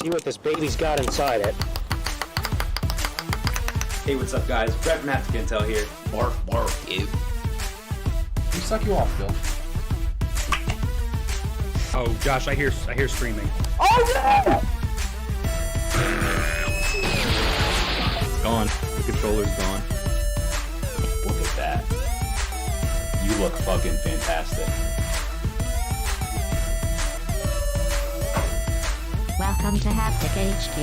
See what this baby's got inside it. Hey, what's up, guys? Brett from Haptic Intel here. Barf, barf, ew. We suck you off, Phil. Oh, Josh, I hear screaming. Oh no! It's gone. The controller's gone. Look at that. You look fucking fantastic. Welcome to Haptic HQ.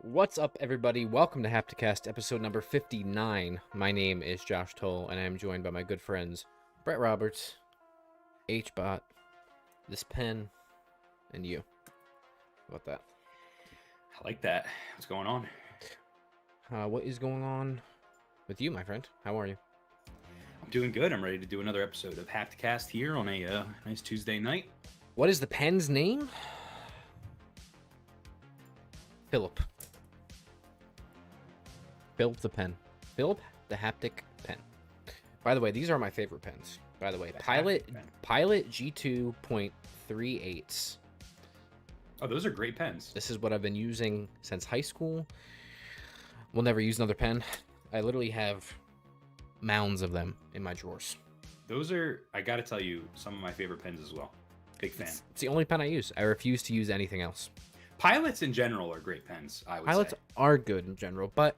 What's up, everybody? Welcome to Hapticast, episode number 59. My name is Josh Toll, and I am joined by my good friends Brett Roberts, HBot, this pen, and you. How about that? I like that. What's going on? What is going on with you, my friend? How are you? I'm doing good. I'm ready to do another episode of Hapticast here on a nice Tuesday night. What is the pen's name? Philip. Philip the pen. Philip the Haptic pen. By the way, these are my favorite pens. By the way, Pilot G2.38. Oh, those are great pens. This is what I've been using since high school. We'll never use another pen. I literally have mounds of them in my drawers. Those are, I gotta tell you, some of my favorite pens as well. Big fan. It's the only pen I use. I refuse to use anything else. Pilots in general are great pens, I would Pilots say. are good in general, but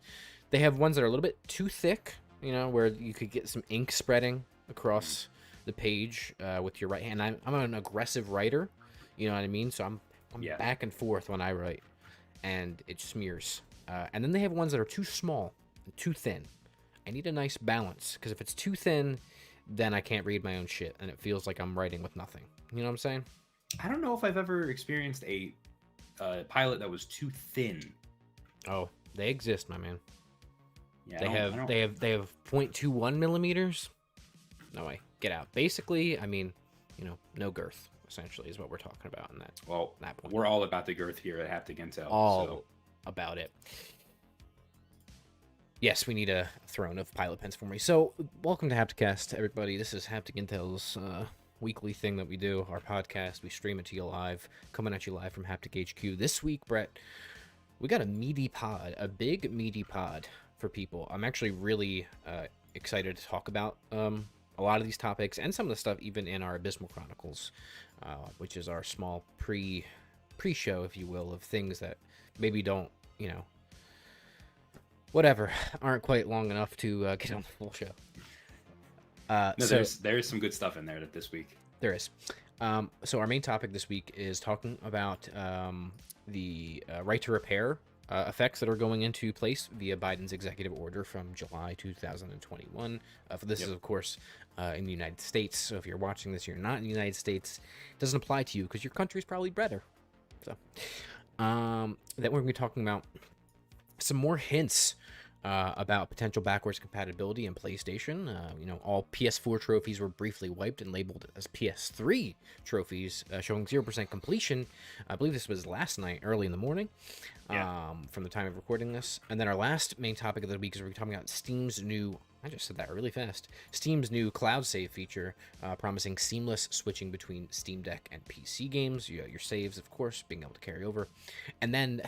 they have ones that are a little bit too thick, you know, where you could get some ink spreading across the page with your right hand. I'm an aggressive writer, you know what I mean? So I'm back and forth when I write, and it smears. And then they have ones that are too small and too thin. I need a nice balance, because if it's too thin, then I can't read my own shit, and it feels like I'm writing with nothing. You know what I'm saying? I don't know if I've ever experienced a Pilot that was too thin. Oh, they exist, my man. Yeah, They have 0.21 millimeters. No way, get out. Basically, I mean, you know, no girth essentially is what we're talking about in that. Well, that point. We're all about the girth here at Haptic Intel. All about it. Yes, we need a throne of pilot pens for me. So, welcome to Hapticast, everybody. This is Haptic Intel's weekly thing that we do, our podcast. We stream it to you live, coming at you live from Haptic HQ. This week, Brett, we got a meaty pod, a big meaty pod for people. I'm actually really excited to talk about a lot of these topics and some of the stuff even in our Abysmal Chronicles, which is our small pre-show, if you will, of things that maybe don't, you know, whatever, aren't quite long enough to get on the full show. There's some good stuff in there this week. There is. So our main topic this week is talking about the right to repair effects that are going into place via Biden's executive order from July 2021. This is, of course, in the United States. So if you're watching this, you're not in the United States, it doesn't apply to you because your country's probably better. So then we're going to be talking about some more hints about potential backwards compatibility in PlayStation. You know, all PS4 trophies were briefly wiped and labeled as PS3 trophies, showing 0% completion. I believe this was last night, early in the morning, from the time of recording this. And then our last main topic of the week is we're talking about Steam's new, I just said that really fast, Steam's new cloud save feature, promising seamless switching between Steam Deck and PC games. You know, your saves, of course, being able to carry over. And then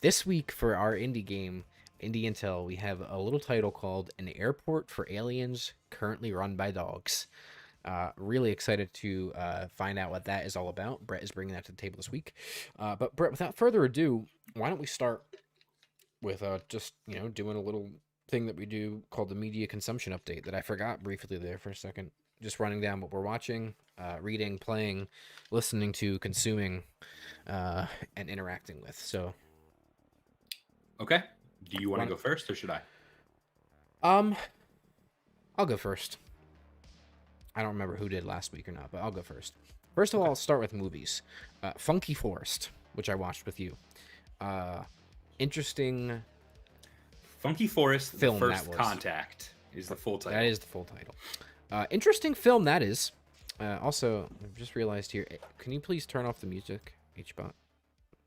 this week for our indie game, Indie Intel, we have a little title called An Airport for Aliens Currently Run by Dogs. Really excited to find out what that is all about. Brett is bringing that to the table this week. But Brett, without further ado, why don't we start with just, you know, doing a little thing that we do called the media consumption update that I forgot briefly there for a second. Just running down what we're watching, reading, playing, listening to, consuming, and interacting with. So, Okay. Do you want to go first, or should I? I'll go first. I don't remember who did last week or not, but I'll go first. First of all, I'll start with movies. Funky Forest, which I watched with you. Interesting. Funky Forest, film, The First Contact is the full title. That is the full title. Interesting film, that is. Also, I've just realized here, can you please turn off the music, HBot?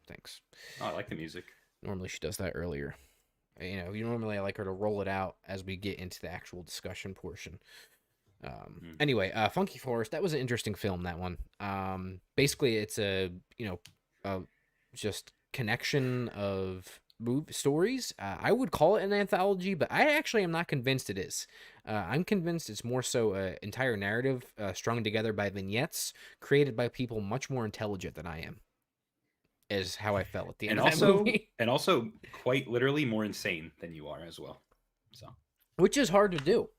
Thanks. Oh, I like the music. Normally she does that earlier. You know, normally I like her to roll it out as we get into the actual discussion portion. Anyway, Funky Forest, that was an interesting film, that one. Basically, it's a, just connection of stories. I would call it an anthology, but I actually am not convinced it is. I'm convinced it's more so an entire narrative strung together by vignettes created by people much more intelligent than I am, is how I felt at the end And of that movie. and also quite literally more insane than you are as well. So, Which is hard to do,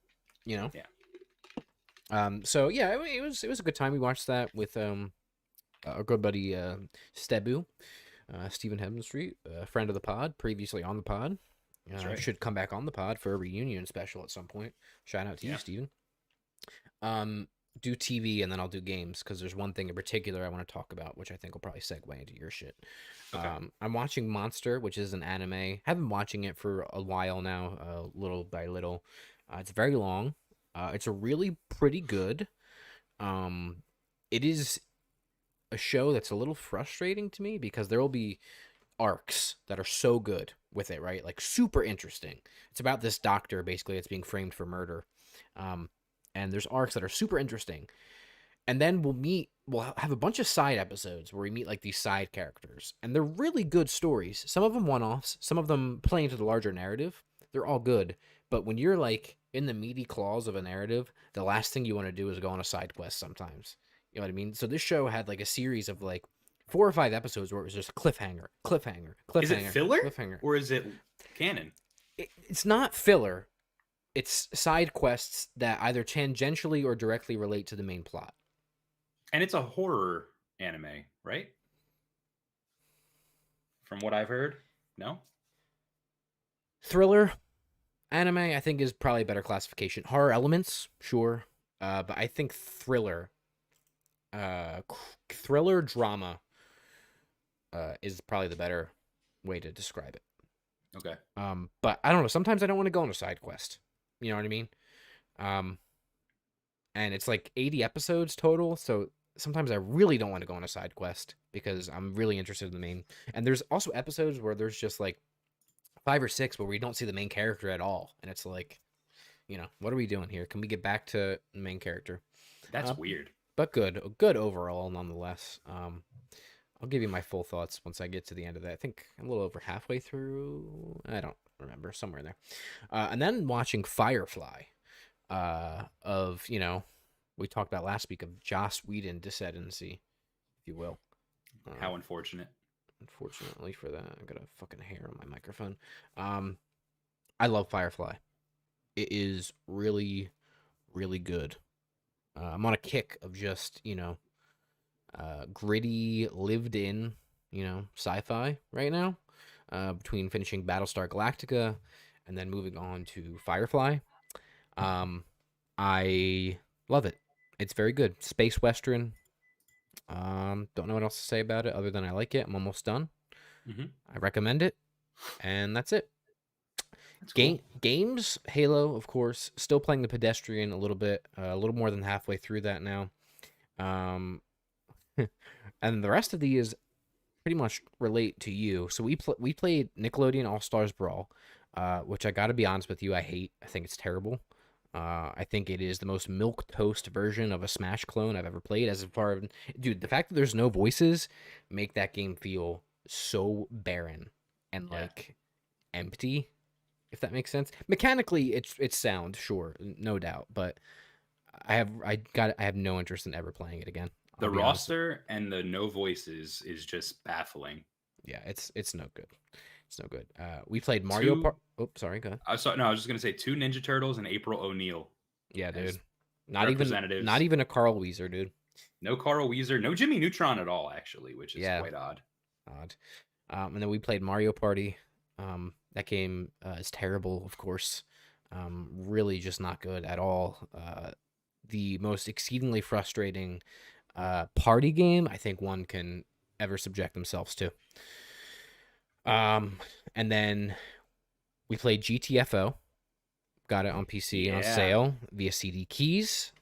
you know? Yeah. So yeah, I mean, it was a good time. We watched that with our good buddy Stebu, Stephen Hemstreet, a friend of the pod, previously on the pod. That's right. Should come back on the pod for a reunion special at some point. Shout out to you, Stephen. Do TV and then I'll do games, because there's one thing in particular I want to talk about, which I think will probably segue into your shit. Okay. I'm watching Monster, which is an anime. Have been watching it for a while now, little by little. It's very long. It's a really pretty good. It is a show that's a little frustrating to me because there will be arcs that are so good with it, right? Like super interesting. It's about this doctor basically that's being framed for murder. And there's arcs that are super interesting. And then we'll have a bunch of side episodes where we meet like these side characters, and they're really good stories. Some of them one-offs, some of them play into the larger narrative. They're all good. But when you're like in the meaty claws of a narrative, the last thing you want to do is go on a side quest sometimes. You know what I mean? So this show had like a series of like 4 or 5 episodes where it was just cliffhanger, cliffhanger, cliffhanger. Is it filler cliffhanger. or is it canon? It's not filler. It's side quests that either tangentially or directly relate to the main plot. And it's a horror anime, right? From what I've heard. No? Thriller anime, I think, is probably a better classification. Horror elements, sure. But I think thriller drama is probably the better way to describe it. Okay. But I don't know. Sometimes I don't want to go on a side quest. You know what I mean? And it's like 80 episodes total, so sometimes I really don't want to go on a side quest because I'm really interested in the main. And there's also episodes where there's just like 5 or 6 where we don't see the main character at all, and it's like, what are we doing here? Can we get back to the main character? That's weird. But good overall, nonetheless. I'll give you my full thoughts once I get to the end of that. I think I'm a little over halfway through. I don't remember, somewhere in there. And then watching Firefly, we talked about last week of Joss Whedon descendancy, if you will. How unfortunate. Unfortunately for that, I got a fucking hair on my microphone. I love Firefly. It is really, really good. I'm on a kick of just, gritty, lived in, sci-fi right now. Between finishing Battlestar Galactica and then moving on to Firefly. I love it. It's very good. Space Western. Don't know what else to say about it other than I like it. I'm almost done. Mm-hmm. I recommend it. And that's it. That's cool. Games, Halo, of course. Still playing the Pedestrian a little bit. A little more than halfway through that now. And the rest of these pretty much relate to you. So we played Nickelodeon All-Stars Brawl, which I gotta be honest with you, I hate. I think it's terrible. I think it is the most milquetoast version of a Smash clone I've ever played. Dude, the fact that there's no voices make that game feel so barren and like empty, if that makes sense. Mechanically, it's sound, sure, no doubt, but I have no interest in ever playing it again. The roster and the no voices is just baffling. Yeah, it's no good. It's no good. We played Mario Party. Oh, sorry, go ahead. I was just gonna say 2 Ninja Turtles and April O'Neil. Yeah, dude. Not even a Carl Weezer, dude. No Carl Weezer, no Jimmy Neutron at all, actually, which is quite odd. And then we played Mario Party. That game is terrible, of course. Really just not good at all. The most exceedingly frustrating party game I think one can ever subject themselves to. And then we played GTFO. Got it on PC on sale via CD keys.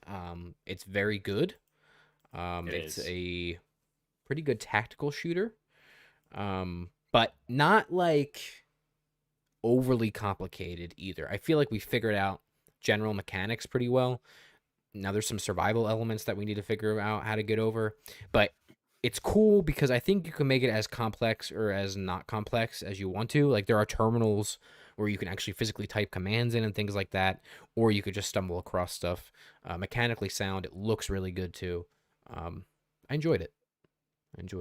It's very good. It's a pretty good tactical shooter. But not like overly complicated either. I feel like we figured out general mechanics pretty well. Now there's some survival elements that we need to figure out how to get over, but it's cool because I think you can make it as complex or as not complex as you want to. Like there are terminals where you can actually physically type commands in and things like that, or you could just stumble across stuff. Mechanically sound, it looks really good too. I enjoyed it.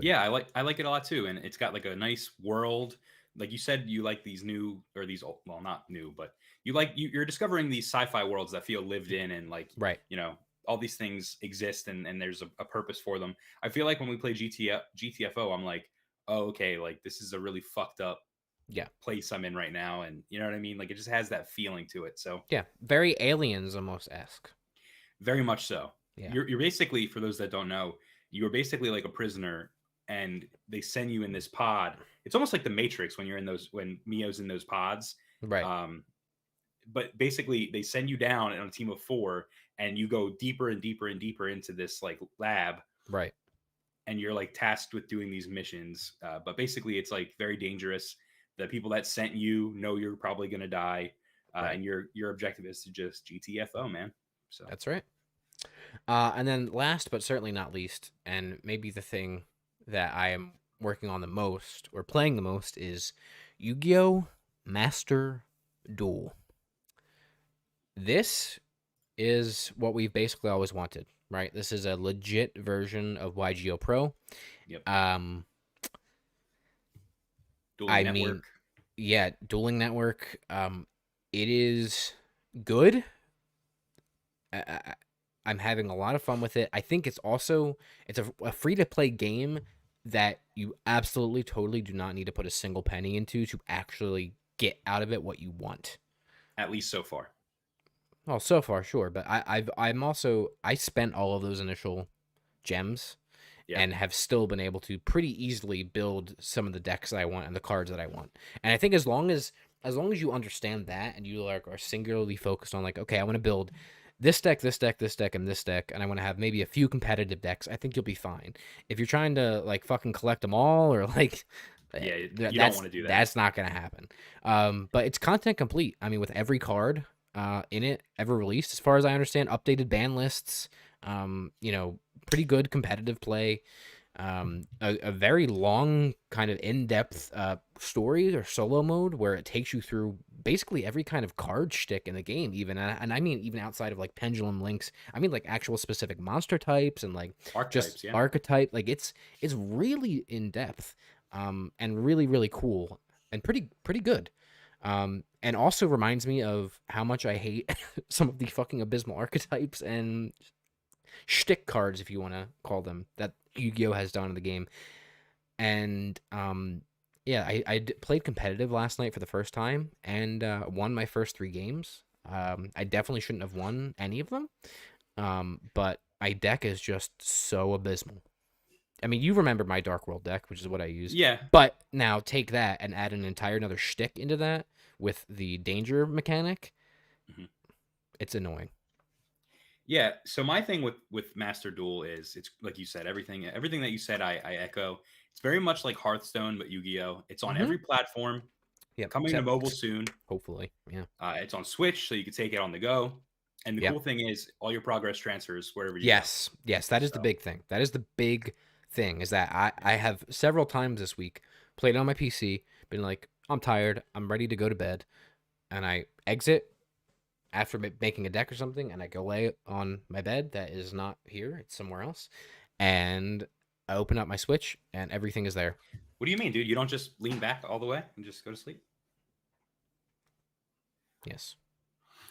Yeah, I like it a lot too, and it's got like a nice world. Like you said, you like these new or these well, not new, but you're discovering these sci-fi worlds that feel lived in, and like Right. all these things exist, and there's a purpose for them. I feel like when we play GTFO, I'm like, oh, okay, like this is a really fucked up Yeah. place I'm in right now, and you know what I mean. Like it just has that feeling to it. So Yeah. Very Aliens almost esque. very much so. Yeah. You're basically, for those that don't know, you're basically like a prisoner, and they send you in this pod. It's almost like the Matrix when when Neo's in those pods. Right. But basically, they send you down on a team of 4, and you go deeper and deeper and deeper into this like lab. Right. And you're like tasked with doing these missions. But basically, it's like very dangerous. The people that sent you know you're probably gonna die, Right. and your objective is to just GTFO, man. So That's right. And then last but certainly not least, and maybe the thing that I am working on the most or playing the most is Yu-Gi-Oh! Master Duel. This is what we've basically always wanted, right? This is a legit version of YGO Pro. Yep. I mean, yeah, Dueling Network. It is good. I'm having a lot of fun with it. I think it's a free-to-play game that you absolutely, totally do not need to put a single penny into to actually get out of it what you want. At least so far. Well, so far, sure, but I spent all of those initial gems and have still been able to pretty easily build some of the decks that I want and the cards that I want. And I think as long as you understand that and you like are singularly focused on like, okay, I want to build this deck, this deck, this deck, and this deck, and I want to have maybe a few competitive decks, I think you'll be fine. If you're trying to like fucking collect them all or like you don't want to do that. That's not going to happen. But it's content complete. I mean, with every card in it ever released, as far as I understand, updated ban lists, pretty good competitive play, a very long kind of in-depth story or solo mode where it takes you through basically every kind of card shtick in the game, even, and I mean even outside of like pendulum links, I mean like actual specific monster types and like Archetypes, just archetype. Like it's really in depth, and really really cool and pretty good. And also reminds me of how much I hate some of the fucking abysmal archetypes and shtick cards, if you want to call them, that Yu-Gi-Oh! Has done in the game. And I played competitive last night for the first time and won my first 3 games. I definitely shouldn't have won any of them, but my deck is just so abysmal. I mean, you remember my Dark World deck, which is what I used. Yeah. But now take that and add an entire another shtick into that with the danger mechanic. Mm-hmm. It's annoying. Yeah. So my thing with Master Duel is it's like you said, everything that you said, I echo. It's very much like Hearthstone, but Yu-Gi-Oh! It's on every platform. Yep. Coming to mobile soon. Hopefully. Yeah. It's on Switch, so you can take it on the go. And the cool thing is all your progress transfers wherever you go. Yes, that is the big thing. That is the big thing, is that I have several times this week played on my PC, been like, I'm tired, I'm ready to go to bed, and I exit after making a deck or something, and I go lay on my bed that is not here, it's somewhere else, and I open up my Switch, and everything is there. What do you mean, dude? You don't just lean back all the way and just go to sleep? Yes.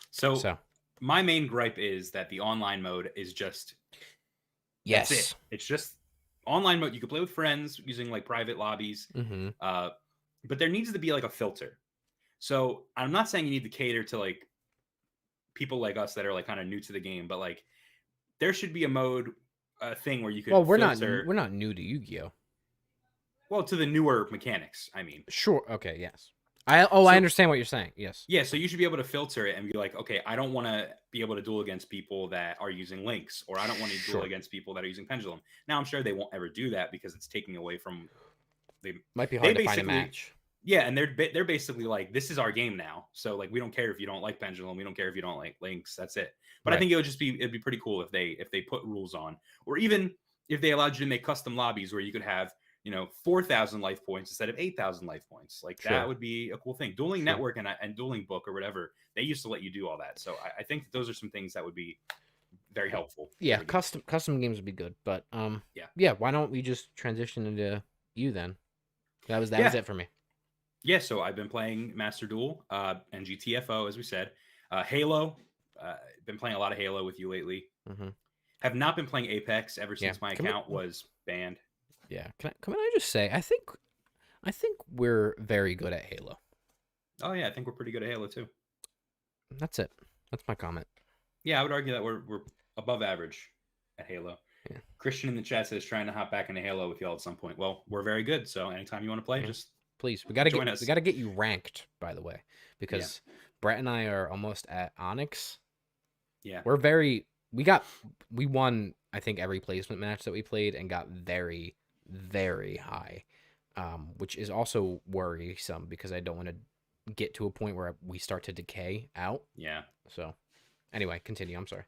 So my main gripe is that the online mode is just... Yes. That's it. It's just online mode. You can play with friends using like private lobbies, but there needs to be like a filter. So I'm not saying you need to cater to like people like us that are like kind of new to the game, but like there should be a mode, thing where you could. Well, we're not new to Yu-Gi-Oh. Well, to the newer mechanics, I mean. Sure. Okay. Yes. I understand what you're saying. Yes. Yeah. So you should be able to filter it and be like, okay, I don't want to be able to duel against people that are using links, or I don't want to duel against people that are using pendulum. Now, I'm sure they won't ever do that because it's taking away from. Might be hard to find a match. Yeah, and they're basically like, this is our game now. So like, we don't care if you don't like Pendulum, we don't care if you don't like Lynx. That's it. But I think it'd be pretty cool if they put rules on, or even if they allowed you to make custom lobbies where you could have 4,000 life points instead of 8,000 life points. Like that would be a cool thing. Dueling Network and Dueling Book or whatever, they used to let you do all that. So I think that those are some things that would be very helpful. Yeah, custom games would be good. But yeah. Why don't we just transition into you then? That was it for me. Yeah, so I've been playing Master Duel and GTFO, as we said. Halo. Been playing a lot of Halo with you lately. Mm-hmm. Have not been playing Apex ever since my account was banned. Yeah. Can I just say, I think we're very good at Halo. Oh, yeah, I think we're pretty good at Halo, too. That's it. That's my comment. Yeah, I would argue that we're above average at Halo. Yeah. Christian in the chat says trying to hop back into Halo with y'all at some point. Well, we're very good, so anytime you want to play, just please. We gotta join us. We gotta get you ranked, by the way, because Brett and I are almost at Onyx. Yeah, we won, I think, every placement match that we played and got very, very high, which is also worrisome because I don't want to get to a point where we start to decay out. Yeah. So, anyway, continue. I'm sorry.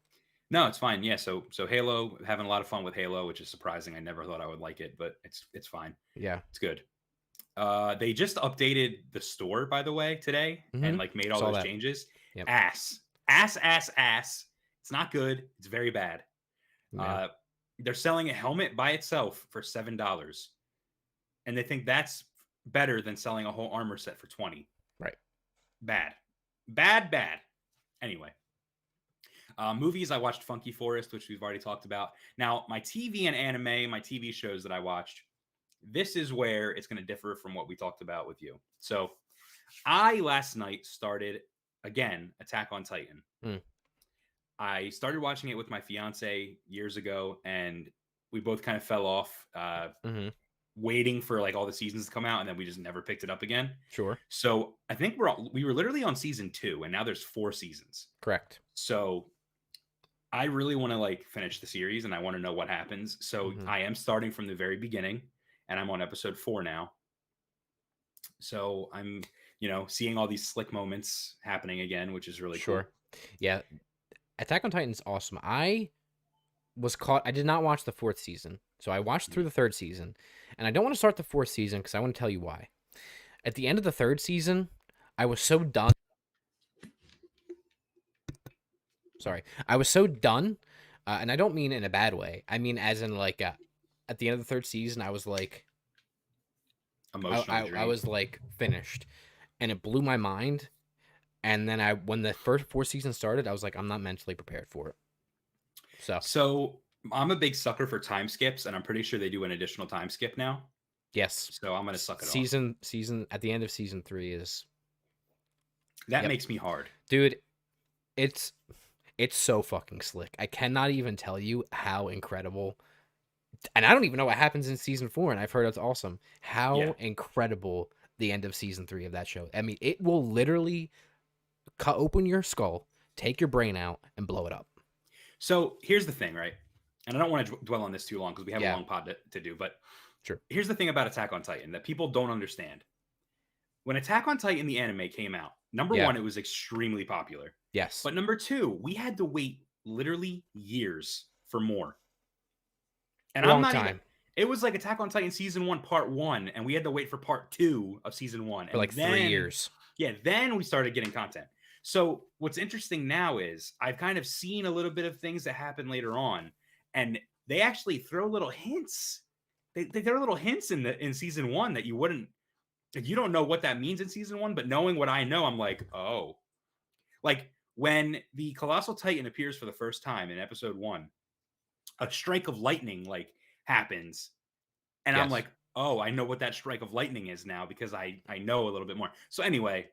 No, it's fine. Yeah, so Halo, having a lot of fun with Halo, which is surprising. I never thought I would like it, but it's fine. Yeah, it's good. They just updated the store, by the way, today, and like made all those changes. Yep. Ass. It's not good. It's very bad. Yeah. They're selling a helmet by itself for $7, and they think that's better than selling a whole armor set for $20. Right. Bad. Anyway. Movies, I watched Funky Forest, which we've already talked about. Now, my TV and anime, my TV shows that I watched, this is where it's going to differ from what we talked about with you. So, I last night started, again, Attack on Titan. I started watching it with my fiance years ago, and we both kind of fell off waiting for like all the seasons to come out, and then we just never picked it up again. Sure. So, I think we were literally on season 2, and now there's 4 seasons. Correct. So, I really want to like finish the series and I want to know what happens. So I am starting from the very beginning and I'm on episode 4 now. So I'm, seeing all these slick moments happening again, which is really cool. Yeah. Attack on Titan's awesome. I did not watch the 4th season. So I watched through the 3rd season and I don't want to start the 4th season because I want to tell you why. At the end of the 3rd season, I was so done. Sorry, I was so done, and I don't mean in a bad way. I mean as in like at the end of the 3rd season, I was like, I was like finished, and it blew my mind. And then when the first 4 seasons started, I was like, I'm not mentally prepared for it. So I'm a big sucker for time skips, and I'm pretty sure they do an additional time skip now. Yes. So I'm gonna suck it off. Season at the end of season 3 is that makes me hard, dude. It's so fucking slick. I cannot even tell you how incredible, and I don't even know what happens in season 4, and I've heard it's awesome. How incredible the end of season 3 of that show. I mean, it will literally cut open your skull, take your brain out, and blow it up. So here's the thing, right? And I don't want to dwell on this too long because we have a long pod to do, but sure. Here's the thing about Attack on Titan that people don't understand. When Attack on Titan, the anime, came out, number 1, it was extremely popular. Yes. But number 2, we had to wait literally years for more. And I'm not even, it was like Attack on Titan season 1, part 1, and we had to wait for part 2 of season 1. For like 3 years. Yeah, then we started getting content. So what's interesting now is I've kind of seen a little bit of things that happen later on, and they actually throw little hints. They throw little hints in season 1 that you wouldn't. You don't know what that means in season 1, but knowing what I know, I'm like, oh. Like, when the Colossal Titan appears for the first time in episode 1, a strike of lightning, like, happens. And I'm like, oh, I know what that strike of lightning is now because I know a little bit more. So anyway,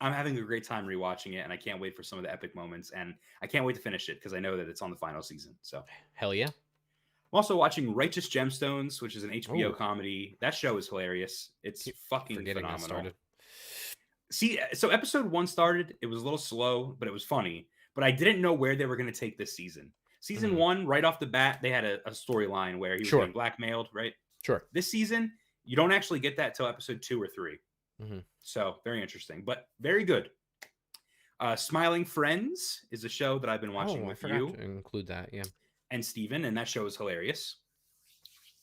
I'm having a great time rewatching it, and I can't wait for some of the epic moments. And I can't wait to finish it because I know that it's on the final season. So hell yeah. I'm also watching Righteous Gemstones, which is an HBO comedy. That show is hilarious. It's fucking phenomenal. See, so episode 1 started. It was a little slow, but it was funny. But I didn't know where they were going to take this season. Season 1, right off the bat, they had a storyline where he was getting blackmailed, right? Sure. This season, you don't actually get that till episode 2 or 3. So very interesting, but very good. Smiling Friends is a show that I've been watching I with forgot you to include that. Yeah. and Steven, and that show is hilarious.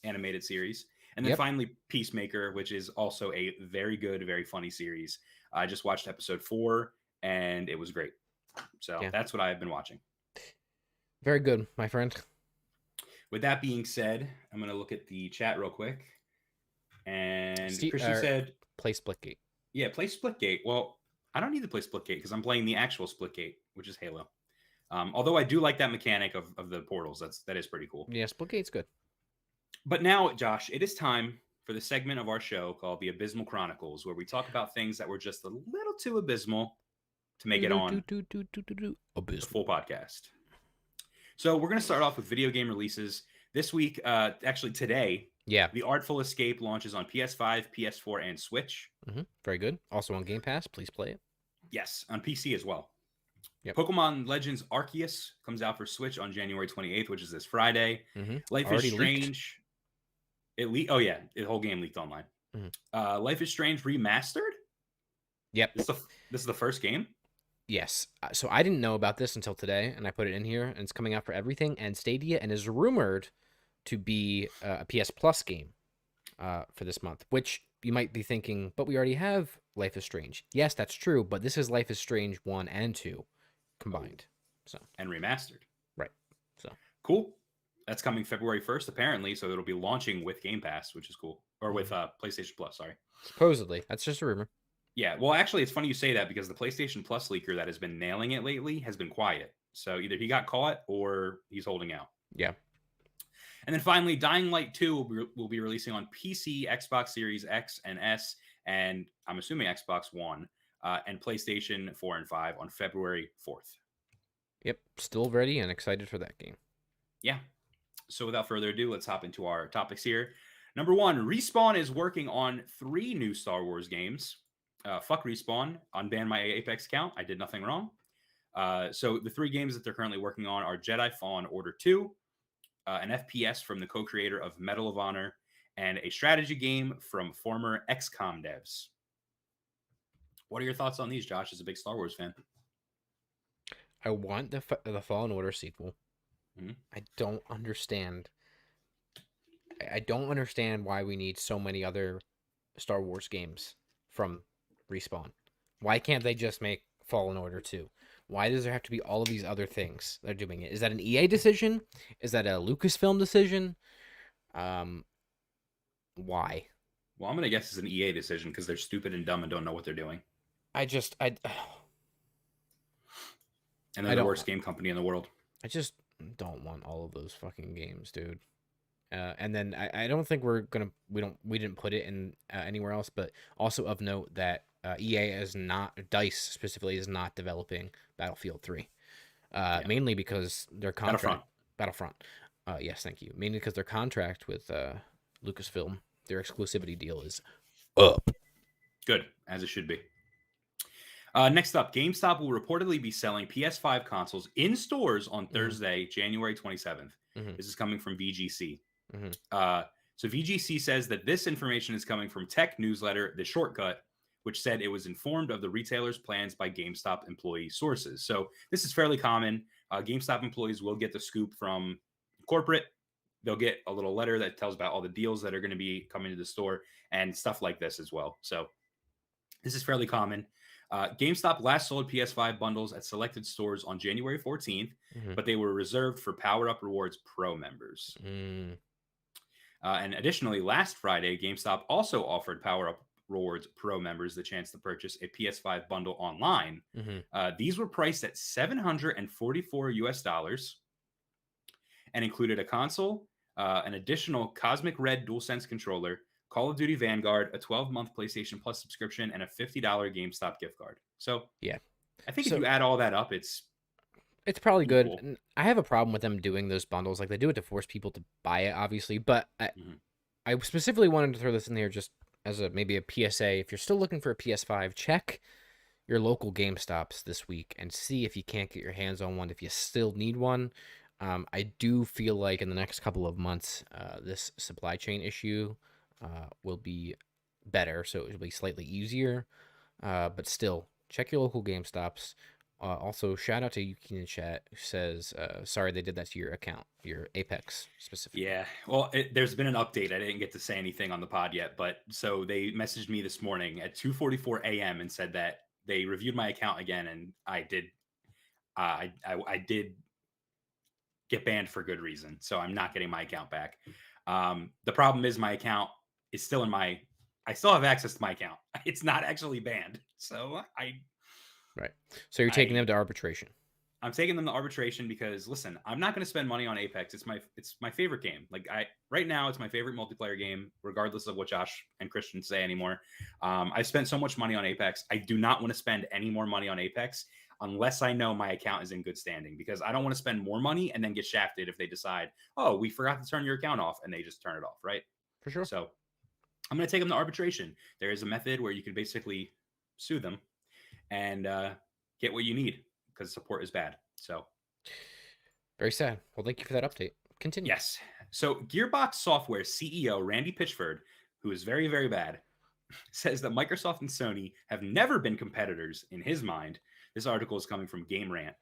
Animated series. And then Yep. finally Peacemaker, which is also a very good, very funny series. I just watched episode 4 and it was great. So that's what I've been watching. Very good, my friend. With that being said, I'm going to look at the chat real quick. And Christian said, play Splitgate. Yeah, play Splitgate. Well, I don't need to play Splitgate because I'm playing the actual Splitgate, which is Halo. Although I do like that mechanic of the portals. That is pretty cool. Yeah, Splitgate's good. But now, Josh, it is time for the segment of our show called the Abysmal Chronicles, where we talk about things that were just a little too abysmal to make it on the full podcast. So we're going to start off with video game releases. This week, actually today, The Artful Escape launches on PS5, PS4, and Switch. Very good. Also on Game Pass. Please play it. Yes, on PC as well. Yep. Pokemon Legends Arceus comes out for Switch on January 28th, which is this Friday. Life is Strange. It leaked. Oh yeah, the whole game leaked online. Life is Strange remastered. Yep. This is the first game. Yes. So I didn't know about this until today, and I put it in here, and it's coming out for everything and Stadia, and is rumored to be a PS Plus game for this month. Which you might be thinking, but we already have Life is Strange. Yes, that's true, but this is Life is Strange 1 and 2 combined. So and remastered. Right. So cool. That's coming February 1st, apparently. So it'll be launching with Game Pass, which is cool. Or with PlayStation Plus, sorry. Supposedly. That's just a rumor. Yeah. Well, actually, it's funny you say that because the PlayStation Plus leaker that has been nailing it lately has been quiet. So either he got caught or he's holding out. Yeah. And then finally, Dying Light 2 will be releasing on PC, Xbox Series X and S, and I'm assuming Xbox One, and PlayStation 4 and 5 on February 4th. Yep. Still ready and excited for that game. Yeah. So without further ado, let's hop into our topics here. Number 1, Respawn is working on 3 new Star Wars games. Fuck Respawn. Unban my Apex account. I did nothing wrong. So the 3 games that they're currently working on are Jedi Fallen Order 2, an FPS from the co-creator of Medal of Honor, and a strategy game from former XCOM devs. What are your thoughts on these, Josh, as a big Star Wars fan? I want the Fallen Order sequel. I don't understand. I don't understand why we need so many other Star Wars games from Respawn. Why can't they just make Fallen Order 2? Why does there have to be all of these other things they're doing it? Is that an EA decision? Is that a Lucasfilm decision? Why? Well, I'm going to guess it's an EA decision because they're stupid and dumb and don't know what they're doing. And they're the worst game company in the world. I just don't want all of those fucking games, dude. And then I don't think we didn't put it in anywhere else, but also of note that EA is not, DICE specifically is not developing Battlefield 3. Mainly because their contract Battlefront. Yes, thank you. Mainly because their contract with Lucasfilm, their exclusivity deal is up. Good, as it should be. Next up, GameStop will reportedly be selling PS5 consoles in stores on Thursday, January 27th. This is coming from VGC. So VGC says that this information is coming from tech newsletter The Shortcut, which said it was informed of the retailer's plans by GameStop employee sources. So this is fairly common. GameStop employees will get the scoop from corporate. They'll get a little letter that tells about all the deals that are going to be coming to the store and stuff like this as well. So this is fairly common. GameStop last sold PS5 bundles at selected stores on January 14th, but they were reserved for Power Up Rewards Pro members. And additionally, last Friday, GameStop also offered Power Up Rewards Pro members the chance to purchase a PS5 bundle online. These were priced at $744 and included a console, an additional Cosmic Red DualSense controller, Call of Duty Vanguard, a 12-month PlayStation Plus subscription, and a $50 GameStop gift card. So yeah, I think if you add all that up, it's probably good. Cool. I have a problem with them doing those bundles. Like, they do it to force people to buy it, obviously. But I specifically wanted to throw this in there just as maybe a PSA. If you're still looking for a PS5, check your local GameStops this week and see if you can't get your hands on one, if you still need one. I do feel like in the next couple of months, this supply chain issue will be better, so it will be slightly easier. But still, check your local GameStops. Also, shout out to Yuki in chat who says, sorry they did that to your account, your Apex specifically. Yeah, well, there's been an update. I didn't get to say anything on the pod yet, but so they messaged me this morning at 2:44 a.m. and said that they reviewed my account again, and I did get banned for good reason. So I'm not getting my account back. The problem is my account is still I still have access to my account. It's not actually banned. So Right. So you're taking them to arbitration. I'm taking them to arbitration because listen, I'm not going to spend money on Apex. It's my favorite game. Like right now, it's my favorite multiplayer game, regardless of what Josh and Christian say anymore. I've spent so much money on Apex. I do not want to spend any more money on Apex unless I know my account is in good standing, because I don't want to spend more money and then get shafted if they decide, oh, we forgot to turn your account off, and they just turn it off, right? For sure. So I'm going to take them to arbitration. There is a method where you can basically sue them and get what you need, because support is bad. So very sad. Well, thank you for that update. Continue. Yes. So Gearbox Software CEO Randy Pitchford, who is very, very bad, says that Microsoft and Sony have never been competitors in his mind. This article is coming from Game Rant.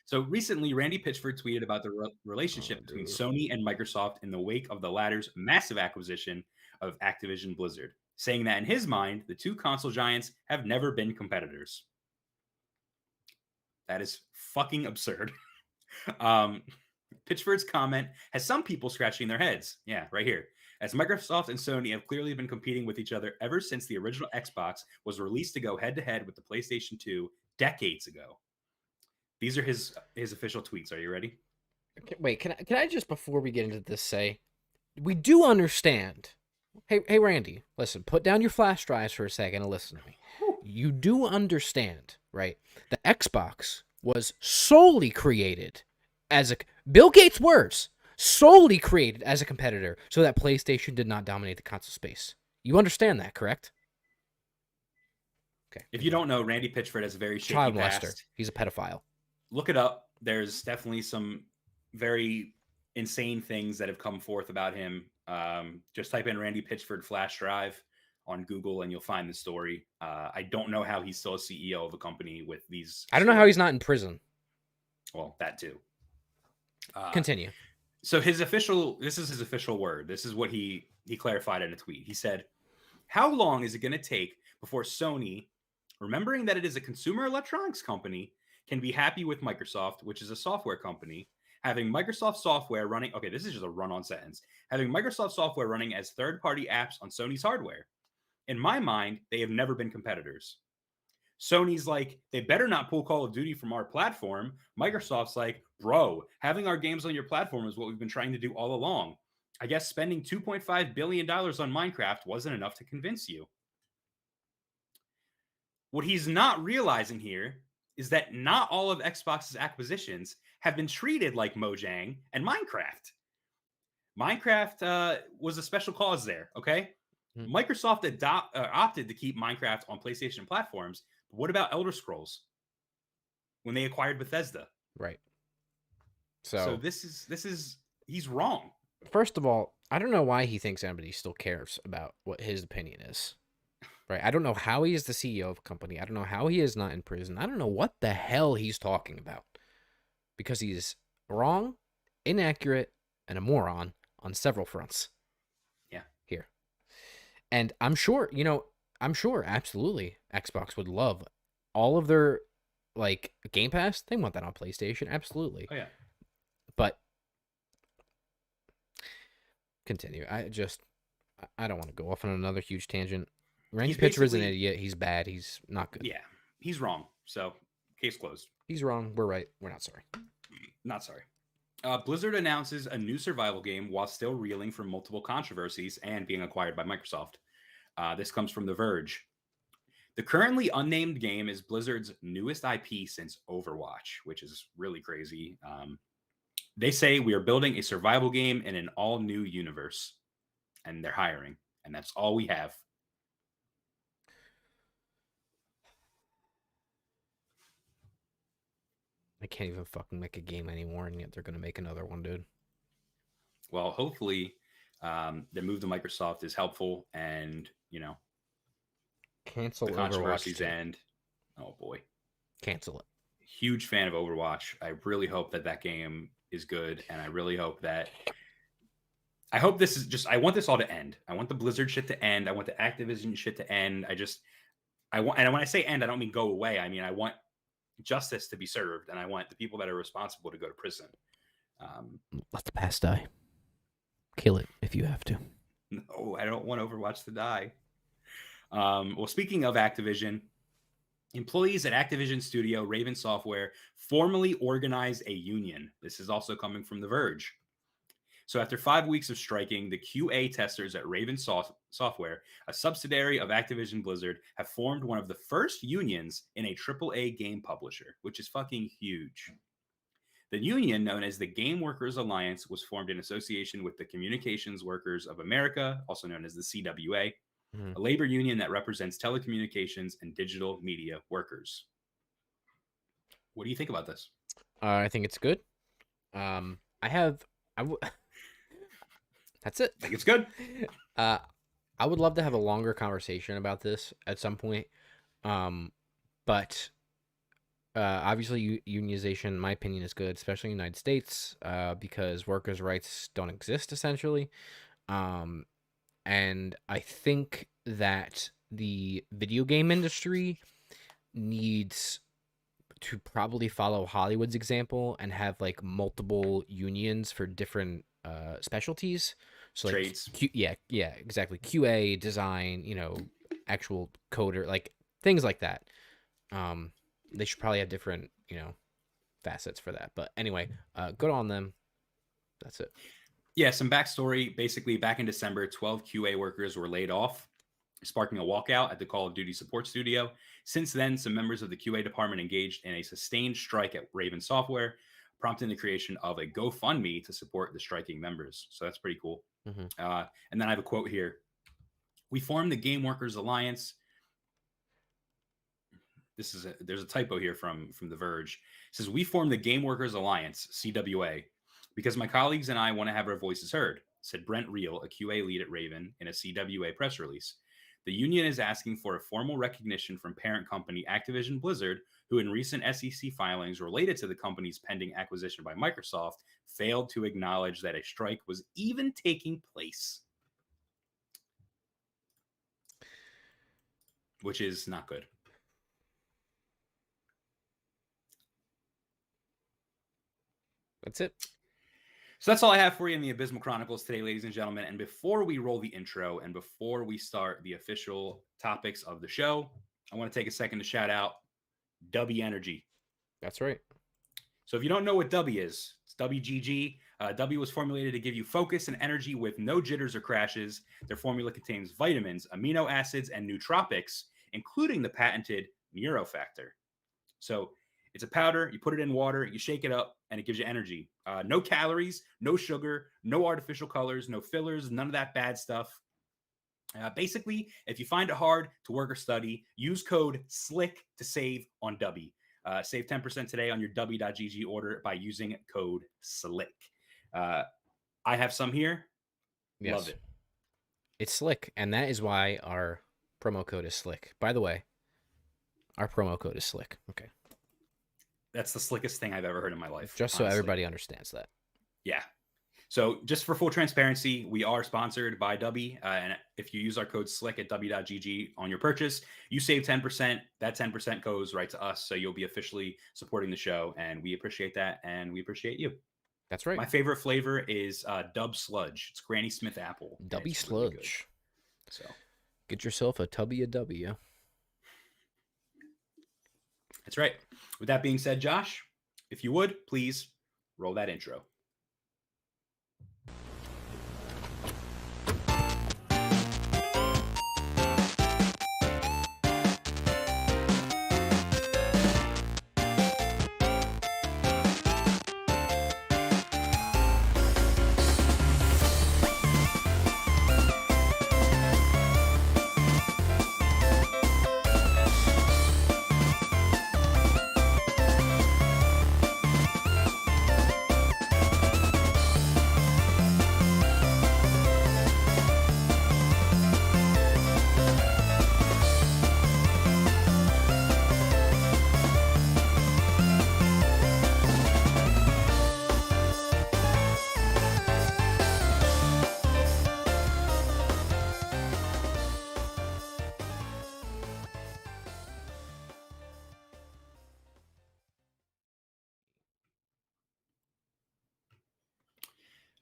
So recently, Randy Pitchford tweeted about the relationship between Sony and Microsoft in the wake of the latter's massive acquisition of Activision Blizzard, saying that in his mind, the two console giants have never been competitors. That is fucking absurd. Pitchford's comment has some people scratching their heads. Yeah, right here. As Microsoft and Sony have clearly been competing with each other ever since the original Xbox was released to go head-to-head with the PlayStation 2 decades ago. These are his official tweets. Are you ready? Wait, can I just, before we get into this, say, we do understand. Hey, Randy, listen, put down your flash drives for a second and listen to me. You do understand, right? The Xbox was solely created as Bill Gates' words, solely created as a competitor so that PlayStation did not dominate the console space. You understand that, correct? Okay. If you don't know, Randy Pitchford has a very shaky child past. molester. He's a pedophile. Look it up. There's definitely some very insane things that have come forth about him. Just type in Randy Pitchford flash drive on Google and you'll find the story. I don't know how he's still a CEO of a company with these. I don't know how he's not in prison. Well, that too. Continue. So this is his official word. This is what he clarified in a tweet. He said, "How long is it going to take before Sony, remembering that it is a consumer electronics company, can be happy with Microsoft, which is a software company, having Microsoft software running..." Okay, this is just a run-on sentence. "Having Microsoft software running as third-party apps on Sony's hardware. In my mind, they have never been competitors." Sony's like, they better not pull Call of Duty from our platform. Microsoft's like, bro, having our games on your platform is what we've been trying to do all along. I guess spending $2.5 billion on Minecraft wasn't enough to convince you. What he's not realizing here is that not all of Xbox's acquisitions have been treated like Mojang and Minecraft. Minecraft was a special cause there, okay? Microsoft opted to keep Minecraft on PlayStation platforms. But what about Elder Scrolls when they acquired Bethesda? Right. So this is he's wrong. First of all, I don't know why he thinks anybody still cares about what his opinion is. Right? I don't know how he is the CEO of a company. I don't know how he is not in prison. I don't know what the hell he's talking about. Because he's wrong, inaccurate, and a moron on several fronts. Yeah. Here. And I'm sure, absolutely, Xbox would love all of their, Game Pass. They want that on PlayStation, absolutely. Oh, yeah. But, continue. I don't want to go off on another huge tangent. Randy Pitchford's an idiot. He's bad. He's not good. Yeah, he's wrong. So, case closed. He's wrong. We're right. We're not sorry. Not sorry. Blizzard announces a new survival game while still reeling from multiple controversies and being acquired by Microsoft. This comes from The Verge. The currently unnamed game is Blizzard's newest IP since Overwatch, which is really crazy. They say we are building a survival game in an all-new universe, and they're hiring, and that's all we have. I can't even fucking make a game anymore, and yet they're going to make another one, dude. Well, hopefully Their move to Microsoft is helpful, and Cancel the Overwatch controversies 2. end. Oh boy, Cancel it. huge fan of Overwatch. I really hope that game is good, and I really hope that. I hope this is just. I want this all to end. I want the Blizzard shit to end. I want the Activision shit to end. I want, and when I say end, I don't mean go away. I mean I want justice to be served, and I want the people that are responsible to go to prison. Let the past die. Kill it if you have to. No, I don't want Overwatch to die. Well, speaking of Activision, employees at Activision studio Raven Software formally organized a union. This is also coming from The Verge. So after 5 weeks of striking, the QA testers at Raven Software, a subsidiary of Activision Blizzard, have formed one of the first unions in a AAA game publisher, which is fucking huge. The union, known as the Game Workers Alliance, was formed in association with the Communications Workers of America, also known as the CWA, a labor union that represents telecommunications and digital media workers. What do you think about this? I think it's good. That's it. I think it's good. I would love to have a longer conversation about this at some point. But obviously unionization, in my opinion, is good, especially in the United States, because workers' rights don't exist essentially. And I think that the video game industry needs to probably follow Hollywood's example and have like multiple unions for different specialties. So like Trades. Exactly. QA, design, actual coder, like things like that. They should probably have different, facets for that. But anyway, good on them. That's it. Yeah, some backstory. Basically, back in December, 12 QA workers were laid off, sparking a walkout at the Call of Duty support studio. Since then, some members of the QA department engaged in a sustained strike at Raven Software, prompting the creation of a GoFundMe to support the striking members. So that's pretty cool. Mm-hmm. And then I have a quote here. We formed the Game Workers Alliance. There's a typo here from The Verge. It says, we formed the Game Workers Alliance, CWA, because my colleagues and I want to have our voices heard, said Brent Reel, a QA lead at Raven, in a CWA press release. The union is asking for a formal recognition from parent company Activision Blizzard, who in recent SEC filings related to the company's pending acquisition by Microsoft failed to acknowledge that a strike was even taking place. Which is not good. That's it. So that's all I have for you in the Abysmal Chronicles today, ladies and gentlemen. And before we roll the intro and before we start the official topics of the show, I want to take a second to shout out W Energy. That's right. So if you don't know what W is, it's WGG. W was formulated to give you focus and energy with no jitters or crashes. Their formula contains vitamins, amino acids, and nootropics, including the patented Neurofactor. So it's a powder. You put it in water, you shake it up, and it gives you energy. No calories, no sugar, no artificial colors, no fillers, none of that bad stuff. Basically, if you find it hard to work or study, use code SLICK to save on W. Save 10% today on your W.GG order by using code SLICK. I have some here. Yes. Love it. It's slick, and that is why our promo code is slick. By the way, our promo code is slick. Okay. That's the slickest thing I've ever heard in my life. Just so everybody understands that. Yeah. So just for full transparency, we are sponsored by W. And if you use our code SLICK at W.GG on your purchase, you save 10%. That 10% goes right to us. So you'll be officially supporting the show. And we appreciate that. And we appreciate you. That's right. My favorite flavor is Dub Sludge. It's Granny Smith apple. Dubby really Sludge. So get yourself a tubby of W. that's right. With that being said, Josh, if you would, please roll that intro.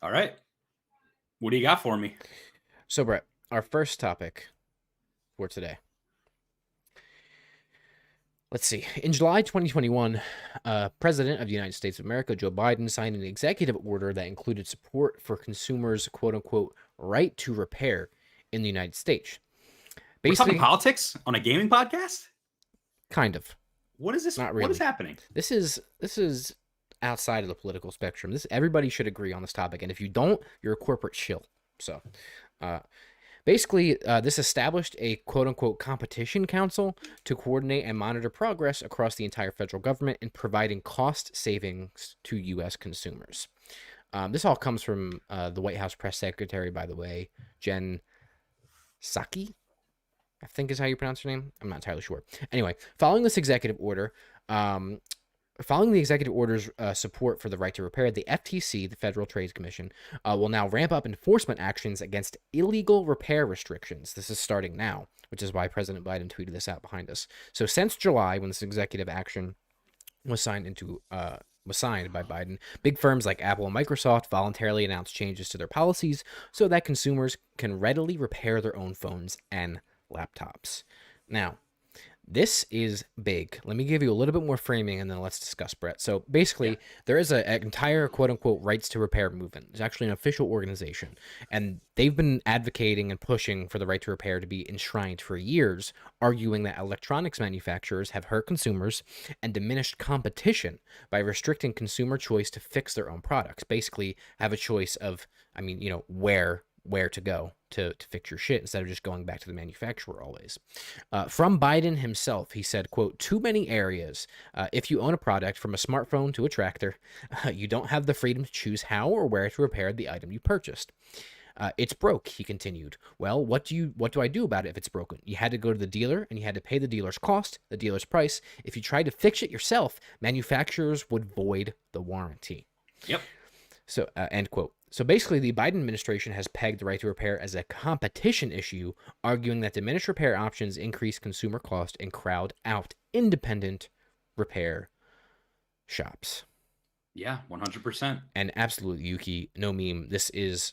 All right. What do you got for me? So, Brett, our first topic for today. Let's see. In July 2021, President of the United States of America, Joe Biden, signed an executive order that included support for consumers' quote-unquote right to repair in the United States. We're talking Basically, politics on a gaming podcast? kind of. What is this? Not What is really. happening? This is outside of the political spectrum. Everybody should agree on this topic, and if you don't, you're a corporate shill. So, basically, this established a quote-unquote competition council to coordinate and monitor progress across the entire federal government in providing cost savings to U.S. consumers. This all comes from the White House press secretary, by the way, Jen Psaki, I think is how you pronounce her name. I'm not entirely sure. Anyway, following this executive order, following the executive order's support for the right to repair, the FTC, the Federal Trade Commission, will now ramp up enforcement actions against illegal repair restrictions. This is starting now, which is why President Biden tweeted this out behind us. So since July, when this executive action was signed by Biden, big firms like Apple and Microsoft voluntarily announced changes to their policies so that consumers can readily repair their own phones and laptops. Now, this is big. Let me give you a little bit more framing and then let's discuss, Brett. So basically, there is an entire quote-unquote rights to repair movement. It's actually an official organization, and they've been advocating and pushing for the right to repair to be enshrined for years, arguing that electronics manufacturers have hurt consumers and diminished competition by restricting consumer choice to fix their own products. Basically, have a choice of, where to go to fix your shit instead of just going back to the manufacturer always. From Biden himself, he said, quote, too many areas. If you own a product from a smartphone to a tractor, you don't have the freedom to choose how or where to repair the item you purchased. It's broke, he continued. Well, what do I do about it if it's broken? You had to go to the dealer and you had to pay the dealer's cost, the dealer's price. If you tried to fix it yourself, manufacturers would void the warranty. Yep. So, end quote. So basically, the Biden administration has pegged the right to repair as a competition issue, arguing that diminished repair options increase consumer cost and crowd out independent repair shops. Yeah, 100%. And absolutely, Yuki, no meme. This is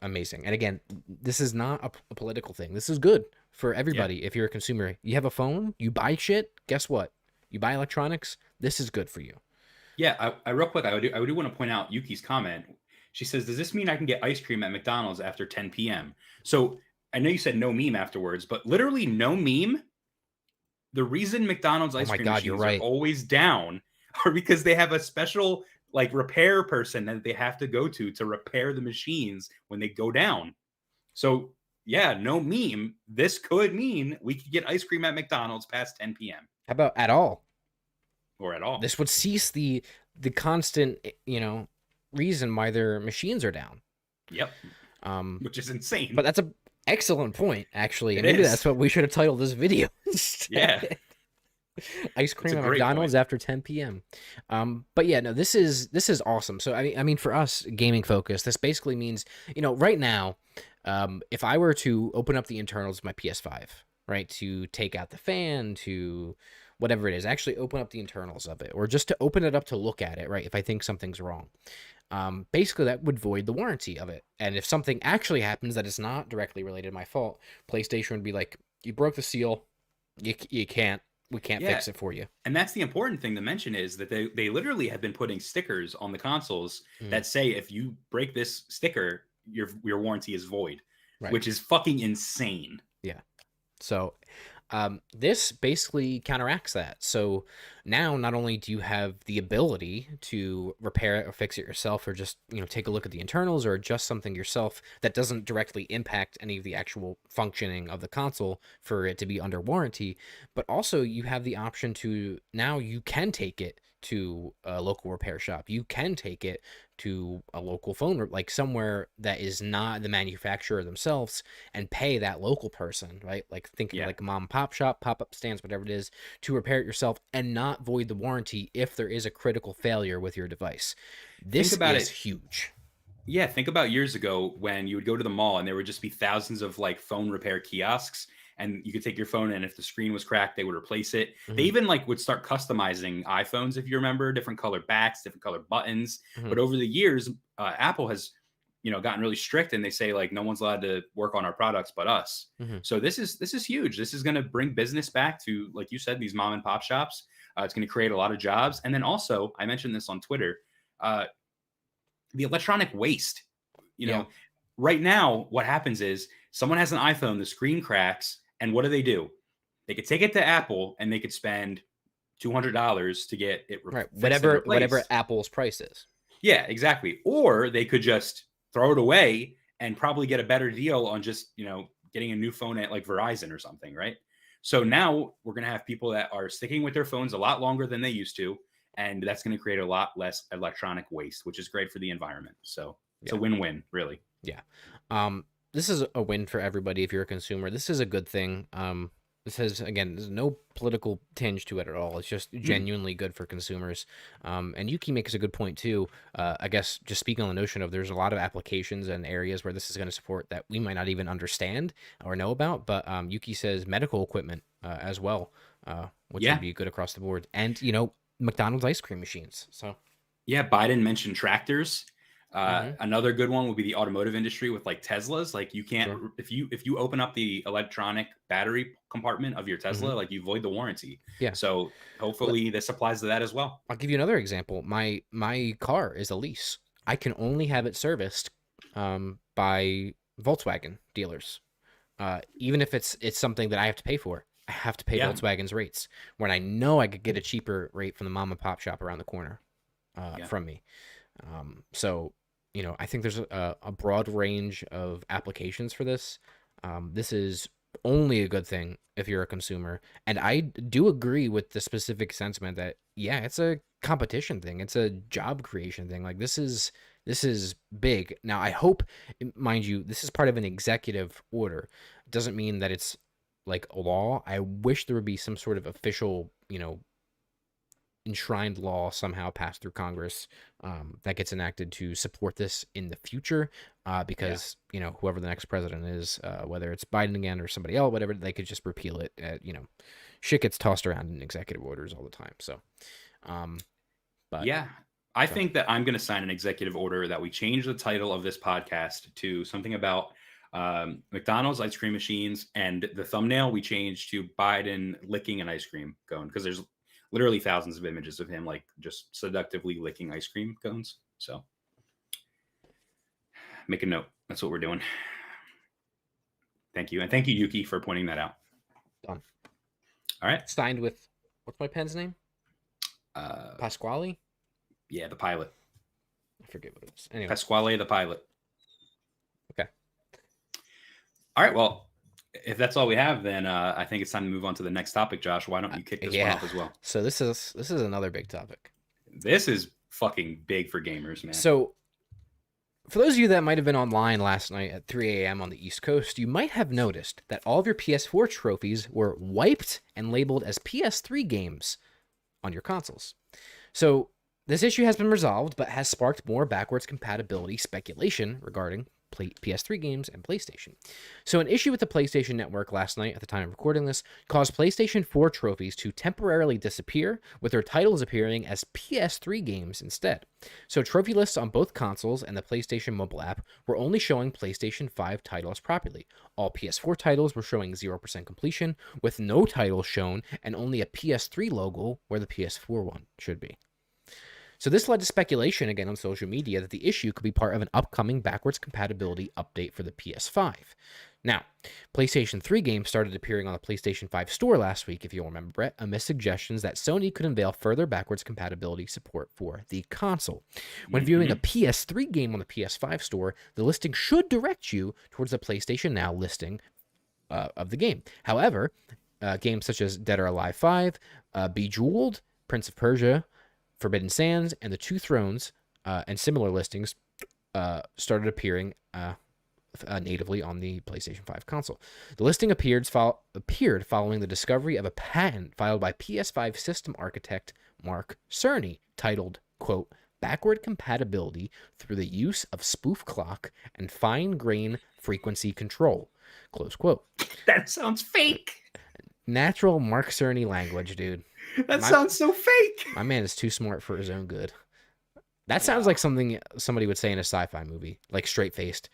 amazing. And again, this is not a political thing. This is good for everybody. Yeah. If you're a consumer, you have a phone, you buy shit. Guess what? You buy electronics. This is good for you. Yeah, I real quick, I do want to point out Yuki's comment. She says, does this mean I can get ice cream at McDonald's after 10 p.m.? So I know you said no meme afterwards, but literally no meme. The reason McDonald's ice cream machines are always down are because they have a special repair person that they have to go to repair the machines when they go down. So yeah, no meme. This could mean we could get ice cream at McDonald's past 10 p.m. How about at all? Or at all. This would cease the constant, reason why their machines are down. Yep. Which is insane. But that's an excellent point, actually. Maybe that's what we should have titled this video. Yeah. Ice cream at McDonald's after 10 p.m. But yeah, no, this is awesome. So I mean, for us, gaming focus, this basically means, right now, if I were to open up the internals of my PS5, right, to take out the fan, to whatever it is, actually open up the internals of it, or just to open it up to look at it, right, if I think something's wrong. Basically, that would void the warranty of it. And if something actually happens that is not directly related to my fault, PlayStation would be like, you broke the seal, we can't fix it for you. And that's the important thing to mention is that they literally have been putting stickers on the consoles that say, if you break this sticker, your warranty is void, which is fucking insane. Yeah. So this basically counteracts that. So now not only do you have the ability to repair it or fix it yourself, or just, take a look at the internals or adjust something yourself that doesn't directly impact any of the actual functioning of the console for it to be under warranty, but also you have the option to, now you can take it to a local repair shop. You can take it to a local phone, somewhere that is not the manufacturer themselves, and pay that local person, right? Thinking like a mom and pop shop, pop-up stands, whatever it is, to repair it yourself and not void the warranty if there is a critical failure with your device. This is huge. Yeah, think about years ago when you would go to the mall and there would just be thousands of phone repair kiosks, and you could take your phone and if the screen was cracked, they would replace it. Mm-hmm. They even would start customizing iPhones, if you remember, different color backs, different color buttons. Mm-hmm. But over the years, Apple has gotten really strict, and they say like no one's allowed to work on our products but us. So this is huge. This is going to bring business back to, like you said, these mom and pop shops. It's going to create a lot of jobs. And then also, I mentioned this on Twitter, the electronic waste. Right now, what happens is someone has an iPhone, the screen cracks, and what do? They could take it to Apple and they could spend $200 to get it whatever Apple's price is. Yeah, exactly. Or they could just throw it away and probably get a better deal on just, getting a new phone at like Verizon or something, right? So now we're going to have people that are sticking with their phones a lot longer than they used to, and that's going to create a lot less electronic waste, which is great for the environment. So it's a win-win, really. Yeah. This is a win for everybody if you're a consumer. This is a good thing. This has, again, there's no political tinge to it at all. It's just genuinely good for consumers. And Yuki makes a good point, too. I guess just speaking on the notion of there's a lot of applications and areas where this is going to support that we might not even understand or know about. But Yuki says medical equipment as well, which would be good across the board. And, McDonald's ice cream machines. So, yeah, Biden mentioned tractors. Another good one would be the automotive industry with like Teslas. Like you can't, if you open up the electronic battery compartment of your Tesla, like you void the warranty. Yeah. So hopefully this applies to that as well. I'll give you another example. My car is a lease. I can only have it serviced by Volkswagen dealers. Even if it's something that I have to pay for, I have to pay Volkswagen's rates when I know I could get a cheaper rate from the mom and pop shop around the corner from me. So, I think there's a broad range of applications for this. This is only a good thing if you're a consumer. And I do agree with the specific sentiment that, it's a competition thing. It's a job creation thing. Like this is big. Now, I hope, mind you, this is part of an executive order. It doesn't mean that it's like a law. I wish there would be some sort of official, enshrined law somehow passed through Congress that gets enacted to support this in the future because whoever the next president is, whether it's Biden again or somebody else, whatever, they could just repeal it. Shit gets tossed around in executive orders all the time. So I think that I'm going to sign an executive order that we change the title of this podcast to something about McDonald's ice cream machines, and the thumbnail we changed to Biden licking an ice cream cone, because there's literally thousands of images of him like just seductively licking ice cream cones. So make a note. That's what we're doing. Thank you. And thank you, Yuki, for pointing that out. Done. All right. Signed with, what's my pen's name? Pasquale? Yeah, the pilot. I forget what it was. Anyway. Pasquale the pilot. Okay. All right. Well, if that's all we have, then I think it's time to move on to the next topic. Josh, why don't you kick this one off as well? So this is another big topic. This is fucking big for gamers, man. So for those of you that might have been online last night at 3 a.m. on the East Coast, you might have noticed that all of your PS4 trophies were wiped and labeled as PS3 games on your consoles. So this issue has been resolved, but has sparked more backwards compatibility speculation regarding PS3 games and PlayStation. So an issue with the PlayStation Network last night at the time of recording this caused PlayStation 4 trophies to temporarily disappear, with their titles appearing as PS3 games instead. So trophy lists on both consoles and the PlayStation mobile app were only showing PlayStation 5 titles properly. All PS4 titles were showing 0% completion, with no titles shown and only a PS3 logo where the PS4 one should be. So this led to speculation again on social media that the issue could be part of an upcoming backwards compatibility update for the PS5. Now, PlayStation 3 games started appearing on the PlayStation 5 store last week, if you'll remember, Brett, amidst suggestions that Sony could unveil further backwards compatibility support for the console. When viewing a PS3 game on the PS5 store, the listing should direct you towards the PlayStation Now listing of the game. However, games such as Dead or Alive 5, Bejeweled, Prince of Persia, Forbidden Sands, and The Two Thrones, and similar listings started appearing natively on the PlayStation 5 console. The listing appeared following the discovery of a patent filed by PS5 system architect Mark Cerny, titled, quote, "Backward compatibility through the use of spoof clock and fine grain frequency control," close quote. That sounds fake. Natural Mark Cerny language, dude. That sounds so fake. My man is too smart for his own good. That sounds like something somebody would say in a sci-fi movie, like straight faced.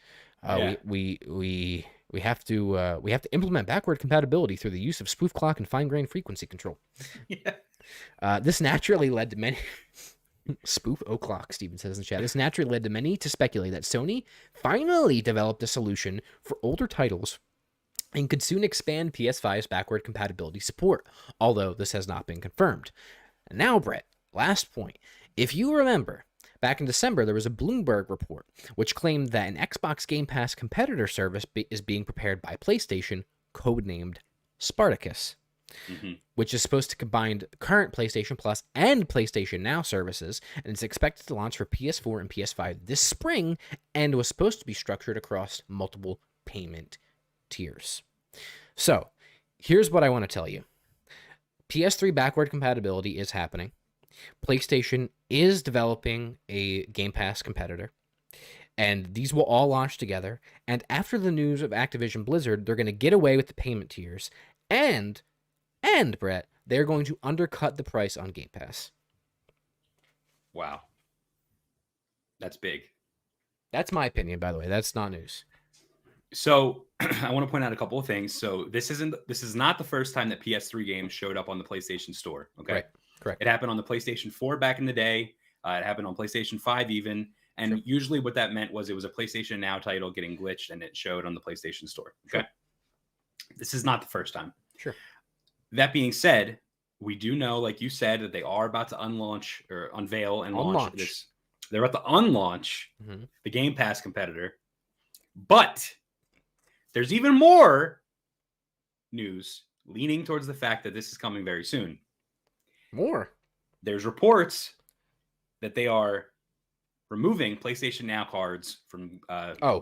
Yeah. We have to implement backward compatibility through the use of spoof clock and fine grained frequency control. Yeah. This naturally led to many spoof o'clock. Steven says in chat. This naturally led to many to speculate that Sony finally developed a solution for older titles and could soon expand PS5's backward compatibility support. Although this has not been confirmed. And now, Brett, last point. If you remember, back in December, there was a Bloomberg report which claimed that an Xbox Game Pass competitor service is being prepared by PlayStation, codenamed Spartacus, which is supposed to combine current PlayStation Plus and PlayStation Now services, and it's expected to launch for PS4 and PS5 this spring, and was supposed to be structured across multiple payment tiers. So, here's what I want to tell you. PS3 backward compatibility is happening. PlayStation is developing a Game Pass competitor, and these will all launch together. And after the news of Activision Blizzard, they're going to get away with the payment tiers, and Brett, they're going to undercut the price on Game Pass. Wow. That's big. That's my opinion, by the way. That's not news. So I want to point out a couple of things. So this is not the first time that PS3 games showed up on the PlayStation Store. Okay. Right. Correct. It happened on the PlayStation 4 back in the day. It happened on PlayStation 5 even. And usually what that meant was it was a PlayStation Now title getting glitched and it showed on the PlayStation Store. Okay. Sure. This is not the first time. Sure. That being said, we do know, like you said, that they are about to unveil and launch this. They're about to unlaunch the Game Pass competitor. But there's even more news leaning towards the fact that this is coming very soon. More. There's reports that they are removing PlayStation Now cards from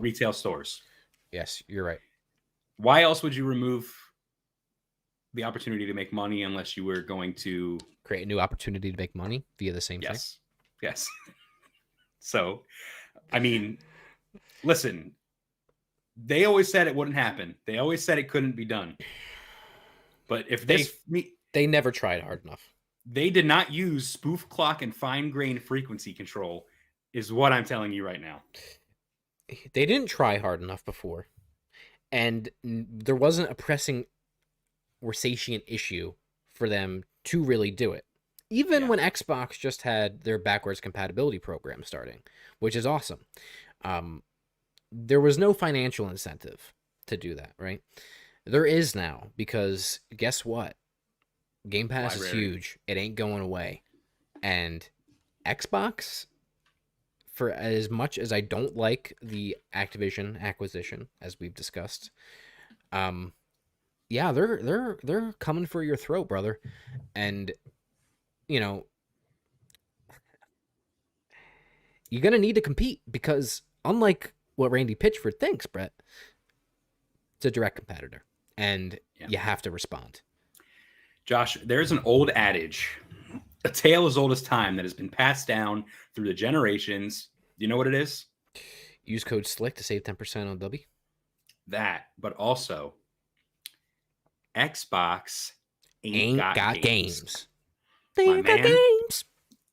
retail stores. Yes, you're right. Why else would you remove the opportunity to make money unless you were going to create a new opportunity to make money via the same thing? Yes. So, I mean, listen, they always said it wouldn't happen. They always said it couldn't be done. But if they never tried hard enough. They did not use spoof clock and fine-grained frequency control, is what I'm telling you right now. They didn't try hard enough before. And there wasn't a pressing or satiant issue for them to really do it. Even when Xbox just had their backwards compatibility program starting, which is awesome. There was no financial incentive to do that, right? There is now, because guess what? Game Pass is huge. It ain't going away. And Xbox, for as much as I don't like the Activision acquisition, as we've discussed, yeah, they're coming for your throat, brother. And you know, you're gonna need to compete, because unlike what Randy Pitchford thinks, Brett, it's a direct competitor, and you have to respond. Josh, there's an old adage, a tale as old as time, that has been passed down through the generations. Do you know what it is? Use code SLICK to save 10% on W. That, but also Xbox ain't got games. They ain't got games.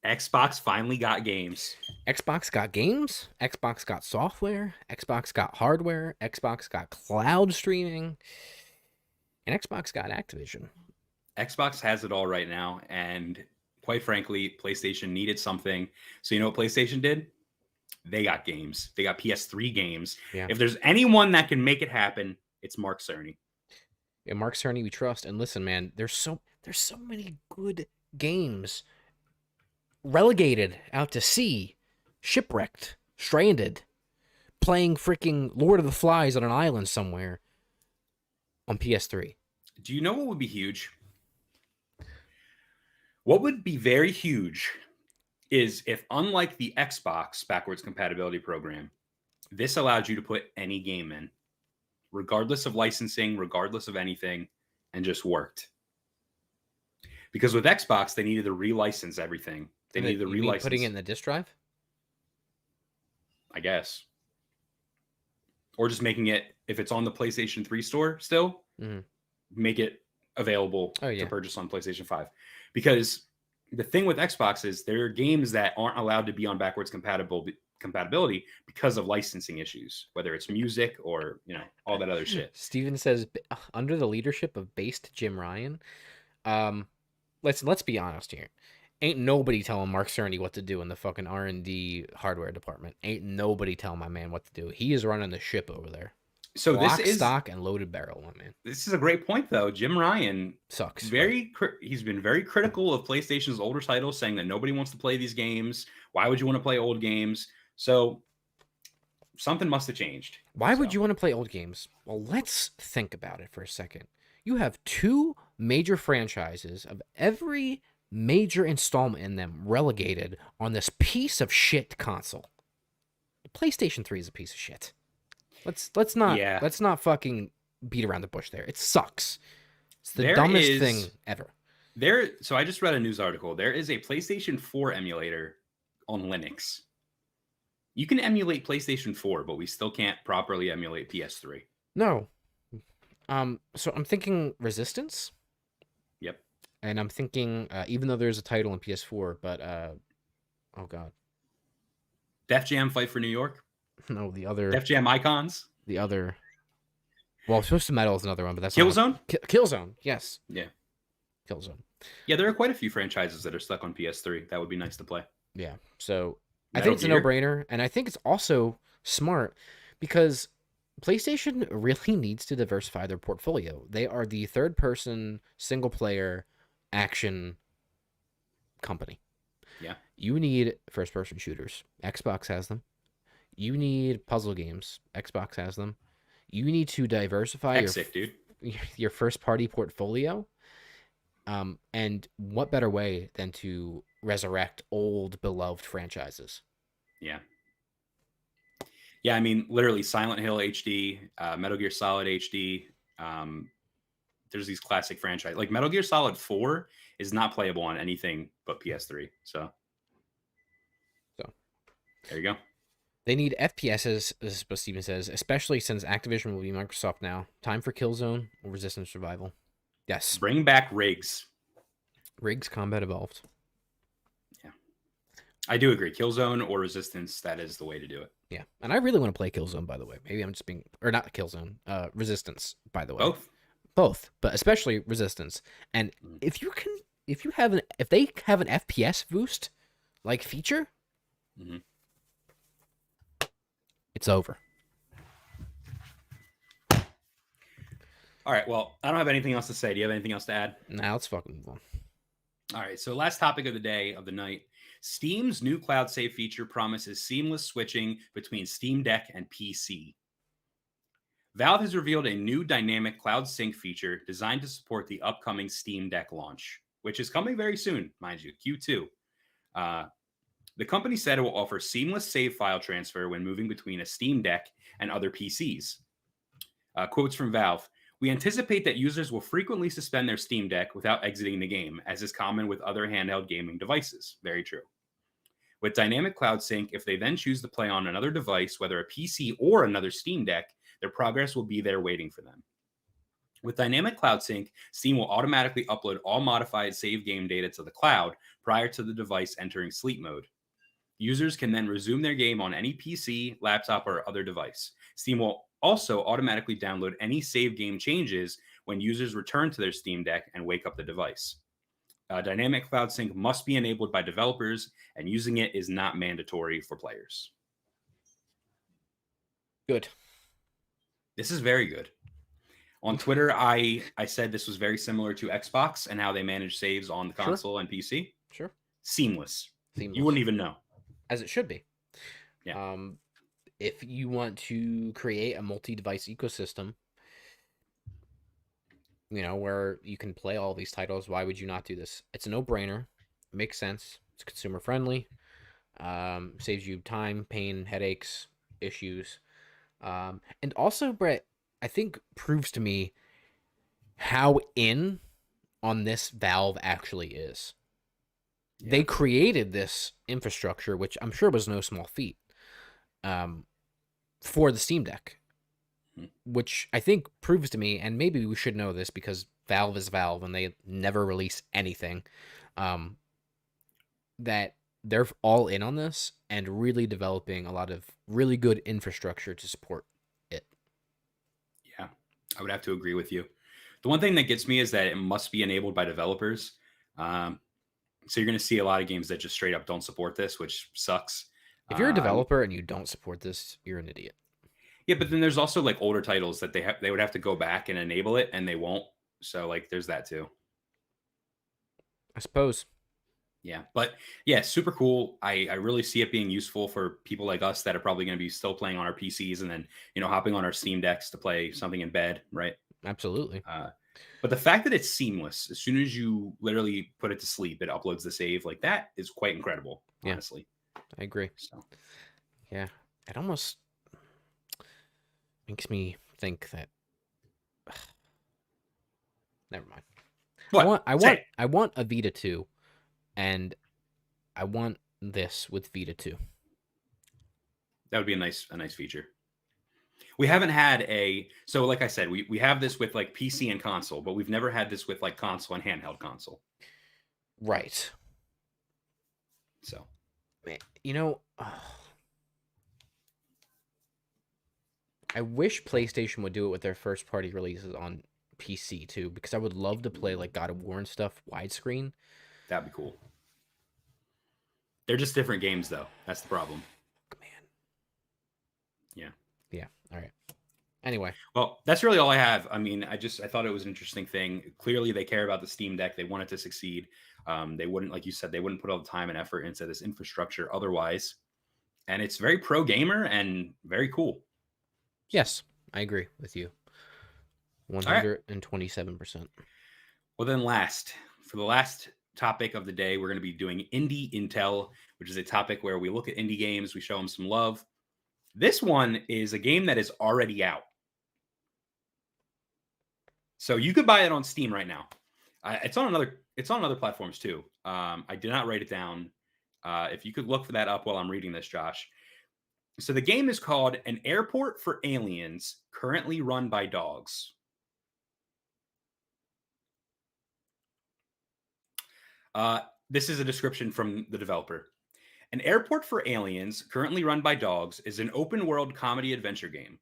Xbox finally got games. Xbox got games. Xbox got software. Xbox got hardware. Xbox got cloud streaming. And Xbox got Activision. Xbox has it all right now. And quite frankly, PlayStation needed something. So you know what PlayStation did? They got games. They got PS3 games. Yeah. If there's anyone that can make it happen, it's Mark Cerny. Yeah, Mark Cerny we trust. And listen, man, there's so many good games relegated out to sea, shipwrecked, stranded, playing freaking Lord of the Flies on an island somewhere on PS3. Do you know what would be huge? What would be very huge is if, unlike the Xbox backwards compatibility program, this allowed you to put any game in, regardless of licensing, regardless of anything, and just worked. Because with Xbox, they needed to relicense everything. They needed to relicense. Putting it in the disk drive? I guess. Or just making it, if it's on the PlayStation 3 store still, make it available to purchase on PlayStation 5. Because the thing with Xbox is there are games that aren't allowed to be on backwards compatibility because of licensing issues, whether it's music or all that other shit. Steven says, under the leadership of based Jim Ryan, let's be honest here. Ain't nobody telling Mark Cerny what to do in the fucking R&D hardware department. Ain't nobody telling my man what to do. He is running the ship over there. So Lock, stock, and loaded barrel, my man. This is a great point, though. Jim Ryan sucks. He's been very critical of PlayStation's older titles, saying that nobody wants to play these games. Why would you want to play old games? So something must have changed. Why would you want to play old games? Well, let's think about it for a second. You have two major franchises of every major installment in them relegated on this piece of shit console. The PlayStation 3 is a piece of shit. Let's not fucking beat around the bush there. It sucks. It's the dumbest thing ever. So I just read a news article. There is a PlayStation 4 emulator on Linux. You can emulate PlayStation 4, but we still can't properly emulate PS3. No. So I'm thinking Resistance. Yep. And I'm thinking, even though there's a title in PS4, but oh god, Def Jam Fight for New York. No, the other Def Jam Icons. The other. Well, Twisted Metal is another one, but that's Killzone. Killzone, yes. Yeah. Killzone. Yeah, there are quite a few franchises that are stuck on PS3. That would be nice to play. Yeah. So Metal I think it's Gear. a no-brainer, and I think it's also smart because PlayStation really needs to diversify their portfolio. They are the third-person single-player action company. Yeah. You need first-person shooters. Xbox has them. You need puzzle games. Xbox has them. You need to diversify your first-party portfolio. And what better way than to resurrect old beloved franchises? Yeah. Yeah, I mean, literally Silent Hill HD, Metal Gear Solid HD. There's these classic franchises. Like Metal Gear Solid 4 is not playable on anything but PS3. So there you go. They need FPSs, this is what Steven says, especially since Activision will be Microsoft now. Time for Killzone or Resistance Survival. Yes. Bring back Rigs. Rigs Combat Evolved. Yeah. I do agree. Killzone or Resistance, that is the way to do it. Yeah. And I really want to play Killzone, by the way. Maybe I'm just being... Or not Killzone. Resistance, by the way. Both. But especially Resistance. And if they have an FPS boost, like feature, it's over. All right. Well, I don't have anything else to say. Do you have anything else to add? Nah, let's fucking move on. All right. So last topic of the day, of the night. Steam's new cloud save feature promises seamless switching between Steam Deck and PC. Valve has revealed a new dynamic cloud sync feature designed to support the upcoming Steam Deck launch, which is coming very soon, mind you, Q2. The company said it will offer seamless save file transfer when moving between a Steam Deck and other PCs. Quotes from Valve. We anticipate that users will frequently suspend their Steam Deck without exiting the game, as is common with other handheld gaming devices. Very true. With Dynamic Cloud Sync, if they then choose to play on another device, whether a PC or another Steam Deck, their progress will be there waiting for them. With Dynamic Cloud Sync, Steam will automatically upload all modified save game data to the cloud prior to the device entering sleep mode. Users can then resume their game on any PC, laptop, or other device. Steam will also automatically download any save game changes when users return to their Steam Deck and wake up the device. Dynamic Cloud Sync must be enabled by developers, and using it is not mandatory for players. Good. This is very good. On Twitter, I said this was very similar to Xbox and how they manage saves on the console and PC. Sure. Seamless. You wouldn't even know. As it should be. Yeah. If you want to create a multi-device ecosystem, where you can play all these titles, why would you not do this? It's a no-brainer. It makes sense. It's consumer friendly. Saves you time, pain, headaches, issues. And also, Brett, I think proves to me how in on this Valve actually is. Yeah. They created this infrastructure, which I'm sure was no small feat, for the Steam Deck, which I think proves to me, and maybe we should know this because Valve is Valve and they never release anything. that they're all in on this and really developing a lot of really good infrastructure to support it. Yeah, I would have to agree with you. The one thing that gets me is that it must be enabled by developers. So you're going to see a lot of games that just straight up don't support this, which sucks. If you're a developer and you don't support this, you're an idiot. Yeah, but then there's also like older titles that they would have to go back and enable it, and they won't. So like, there's that too. I suppose. Yeah, but yeah, super cool. I really see it being useful for people like us that are probably going to be still playing on our PCs and then hopping on our Steam Decks to play something in bed, right? Absolutely. But the fact that it's seamless, as soon as you literally put it to sleep, it uploads the save. Like that is quite incredible, honestly. I agree. So yeah, it almost makes me think that. Never mind. what? I want a Vita 2, and I want this with Vita 2. That would be a nice feature. We haven't had so like I said, we have this with like PC and console, but we've never had this with like console and handheld console. Right. So, I wish PlayStation would do it with their first party releases on PC too, because I would love to play like God of War and stuff widescreen. That'd be cool. They're just different games though. That's the problem. Man. Yeah. Yeah. All right. Anyway. Well, that's really all I have. I mean, I thought it was an interesting thing. Clearly they care about the Steam Deck. They want it to succeed. They wouldn't, like you said, they wouldn't put all the time and effort into this infrastructure otherwise. And it's very pro gamer and very cool. Yes, I agree with you. 127%. Well, then for the last topic of the day, we're going to be doing Indie Intel, which is a topic where we look at indie games, we show them some love. This one is a game that is already out. So you could buy it on Steam right now. It's on other platforms too. I did not write it down. If you could look for that up while I'm reading this, Josh. So the game is called An Airport for Aliens, currently run by dogs. This is a description from the developer. An Airport for Aliens, currently run by dogs, is an open-world comedy adventure game.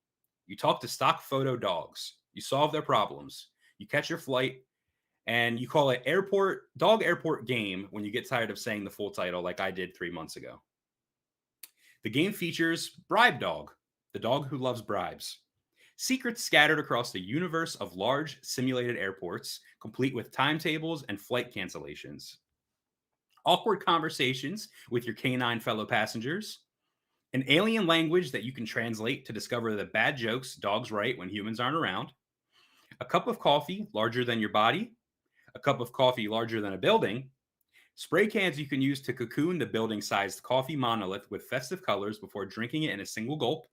You talk to stock photo dogs. You solve their problems. You catch your flight, and you call it Dog Airport Game when you get tired of saying the full title like I did 3 months ago. The game features Bribe Dog, the dog who loves bribes. Secrets scattered across the universe of large simulated airports, complete with timetables and flight cancellations. Awkward conversations with your canine fellow passengers. An alien language that you can translate to discover the bad jokes dogs write when humans aren't around. A cup of coffee larger than your body. A cup of coffee larger than a building. Spray cans you can use to cocoon the building-sized coffee monolith with festive colors before drinking it in a single gulp.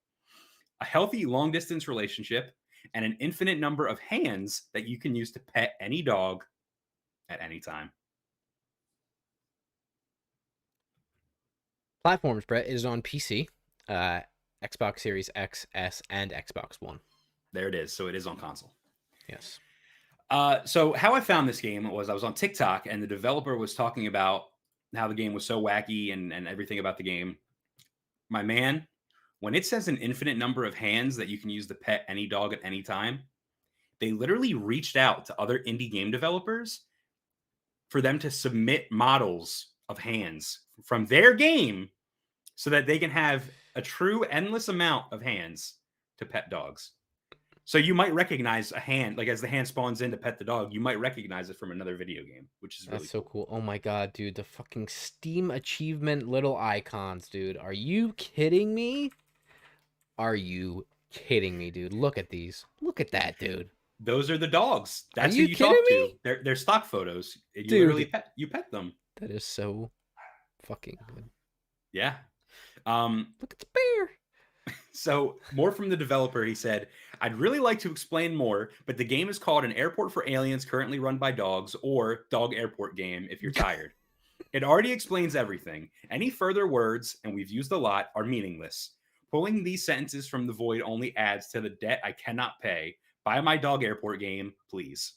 A healthy long-distance relationship, and an infinite number of hands that you can use to pet any dog at any time. Platforms, Brett, is on PC, Xbox Series X, S, and Xbox One. There it is. So it is on console. Yes. So how I found this game was I was on TikTok, and the developer was talking about how the game was so wacky and everything about the game. My man, when it says an infinite number of hands that you can use to pet any dog at any time, they literally reached out to other indie game developers for them to submit models of hands from their game so that they can have a true endless amount of hands to pet dogs. So you might recognize a hand, like as the hand spawns in to pet the dog, you might recognize it from another video game, which is really That's so cool. Oh my god, dude, the fucking Steam achievement little icons, dude. Are you kidding me? Are you kidding me, dude? Look at these. Look at that, dude. Those are the dogs. That's who you you talk kidding to. They're stock photos. You Dude. literally pet them. That is so fucking good. Yeah. Look at the bear. So more from the developer, he said, I'd really like to explain more, but the game is called An Airport for Aliens, currently run by dogs, or Dog Airport Game if you're tired. It already explains everything. Any further words, and we've used a lot, are meaningless. Pulling these sentences from the void only adds to the debt I cannot pay. Buy my Dog Airport Game, please.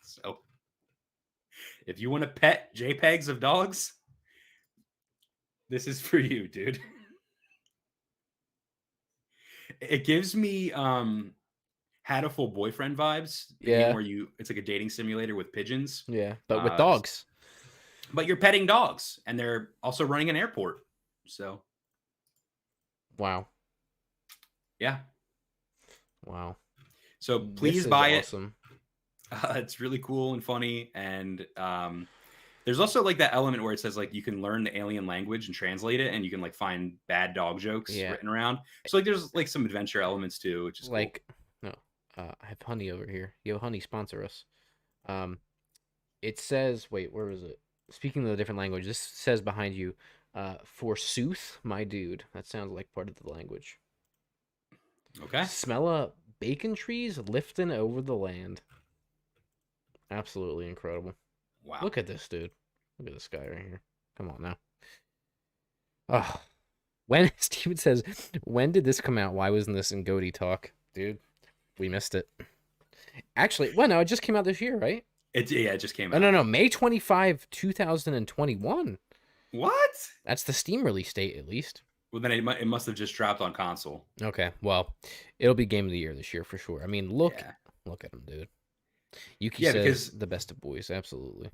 So If you want to pet JPEGs of dogs, this is for you, dude. It gives me Had a Full Boyfriend vibes. The game where it's like a dating simulator with pigeons. Yeah, but with dogs. But you're petting dogs, and they're also running an airport. So, wow. Yeah. Wow. So please buy it. Awesome. It's really cool and funny, and there's also like that element where it says like you can learn the alien language and translate it, and you can like find bad dog jokes written around. So like there's like some adventure elements too, which is like cool. No, I have Honey over here. Yo, Honey, sponsor us. It says, wait, where is it? Speaking of the different language, this says behind you, forsooth, my dude. That sounds like part of the language. Okay. Smell a bacon trees lifting over the land. Absolutely incredible. Wow. Look at this, dude. Look at this guy right here. Come on now. Oh. When Steven says, when did this come out? Why wasn't this in Goaty Talk? Dude, we missed it. Actually, well, no, it just came out this year, right? It just came out. Oh, no. May 25, 2021. What? That's the Steam release date, at least. Well, then it must have just dropped on console. Okay, well, it'll be Game of the Year this year for sure. I mean, look at him, dude. Yuki says because the best of boys, absolutely.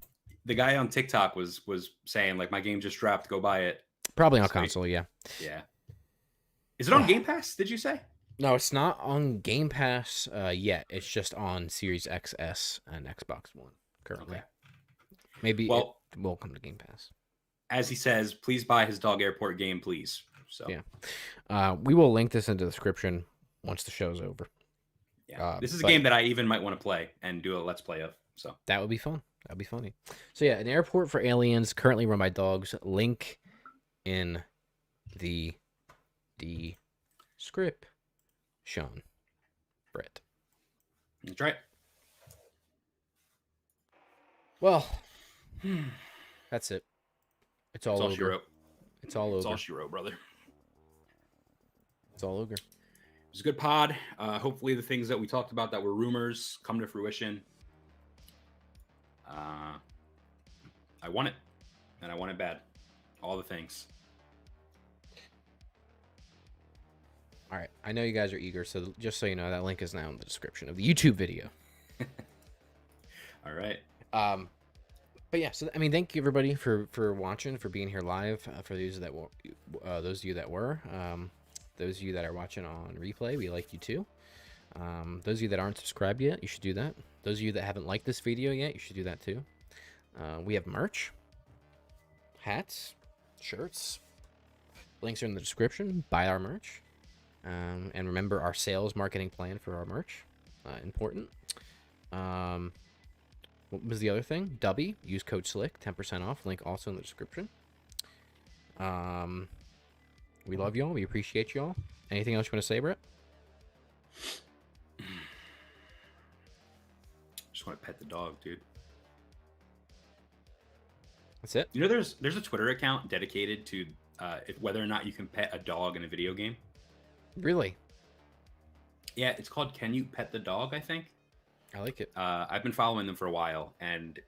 The guy on TikTok was saying like, my game just dropped, go buy it. Probably on console, yeah. Yeah. Is it on Game Pass? Did you say? No, it's not on Game Pass yet. It's just on Series XS and Xbox One currently. Okay. Maybe it will come to Game Pass. As he says, please buy his dog airport game, please. So yeah, we will link this in the description once the show's over. Yeah, this is a game that I even might want to play and do a let's play of. So that would be fun. That'd be funny. So yeah, an airport for aliens currently run by dogs. Link in the description. Brett. That's right. Well, that's it. It's all over. She wrote. It's all over. It's all she wrote, brother. It's all over. It was a good pod. Hopefully the things that we talked about that were rumors come to fruition. I want it. And I want it bad. All the things. All right. I know you guys are eager, so just so you know, that link is now in the description of the YouTube video. All right. But yeah, so I mean, thank you everybody for watching, for being here live. For those of you that were, those of you that are watching on replay, we like you too. Those of you that aren't subscribed yet, you should do that. Those of you that haven't liked this video yet, you should do that too. We have merch, hats, shirts. Links are in the description. Buy our merch. And remember our sales marketing plan for our merch. Important. What was the other thing? Dubby. Use code SLICK. 10% off. Link also in the description. We love y'all. We appreciate y'all. Anything else you want to say, Brett? Just want to pet the dog, dude. That's it? You know, there's a Twitter account dedicated to whether or not you can pet a dog in a video game. Really? Yeah, it's called Can You Pet the Dog, I think. I like it. I've been following them for a while, and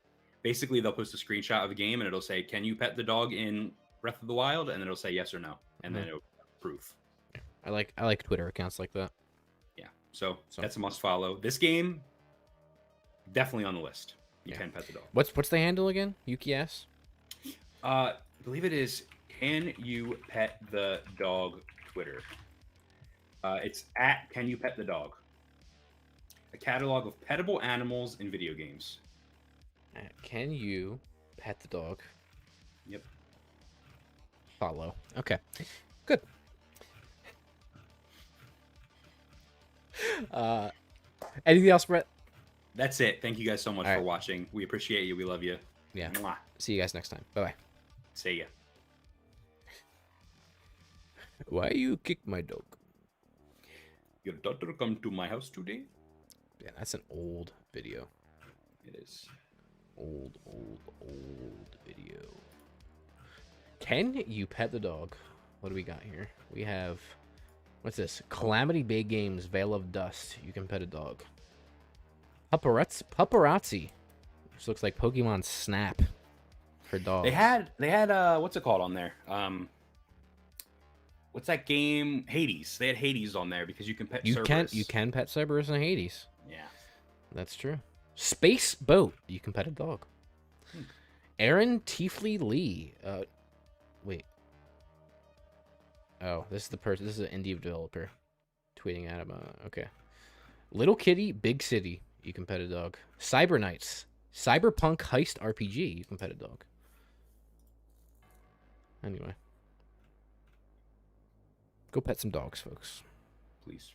basically they'll post a screenshot of a game, and it'll say, "Can you pet the dog in Breath of the Wild?" And then it'll say yes or no, and then it'll proof. Yeah. I like Twitter accounts like that. Yeah, so that's a must follow. This game, definitely on the list. You can pet the dog. What's the handle again? Yuki S? I believe it is Can You Pet the Dog Twitter. It's at Can You Pet the Dog. A catalog of pettable animals in video games. Can you pet the dog? Yep. Follow. Okay. Good. Anything else, Brett? That's it. Thank you guys so much for watching. We appreciate you. We love you. Yeah. Mwah. See you guys next time. Bye-bye. See ya. Why you kick my dog? Your daughter come to my house today? Yeah, that's an old video. It is. Old video. Can you pet the dog? What do we got here? We have... What's this? Calamity Bay Games, Veil of Dust. You can pet a dog. Paparazzi. This looks like Pokemon Snap for dogs. They had what's it called on there? What's that game? Hades. They had Hades on there because you can pet Cerberus. You can pet Cerberus and Hades. Yeah. That's true. Space Boat. You can pet a dog. Aaron Tiefley Lee. Wait. Oh, this is the person. This is an indie developer tweeting at him. Okay. Little Kitty, Big City. You can pet a dog. Cyber Knights. Cyberpunk Heist RPG. You can pet a dog. Anyway. Go pet some dogs, folks. Please.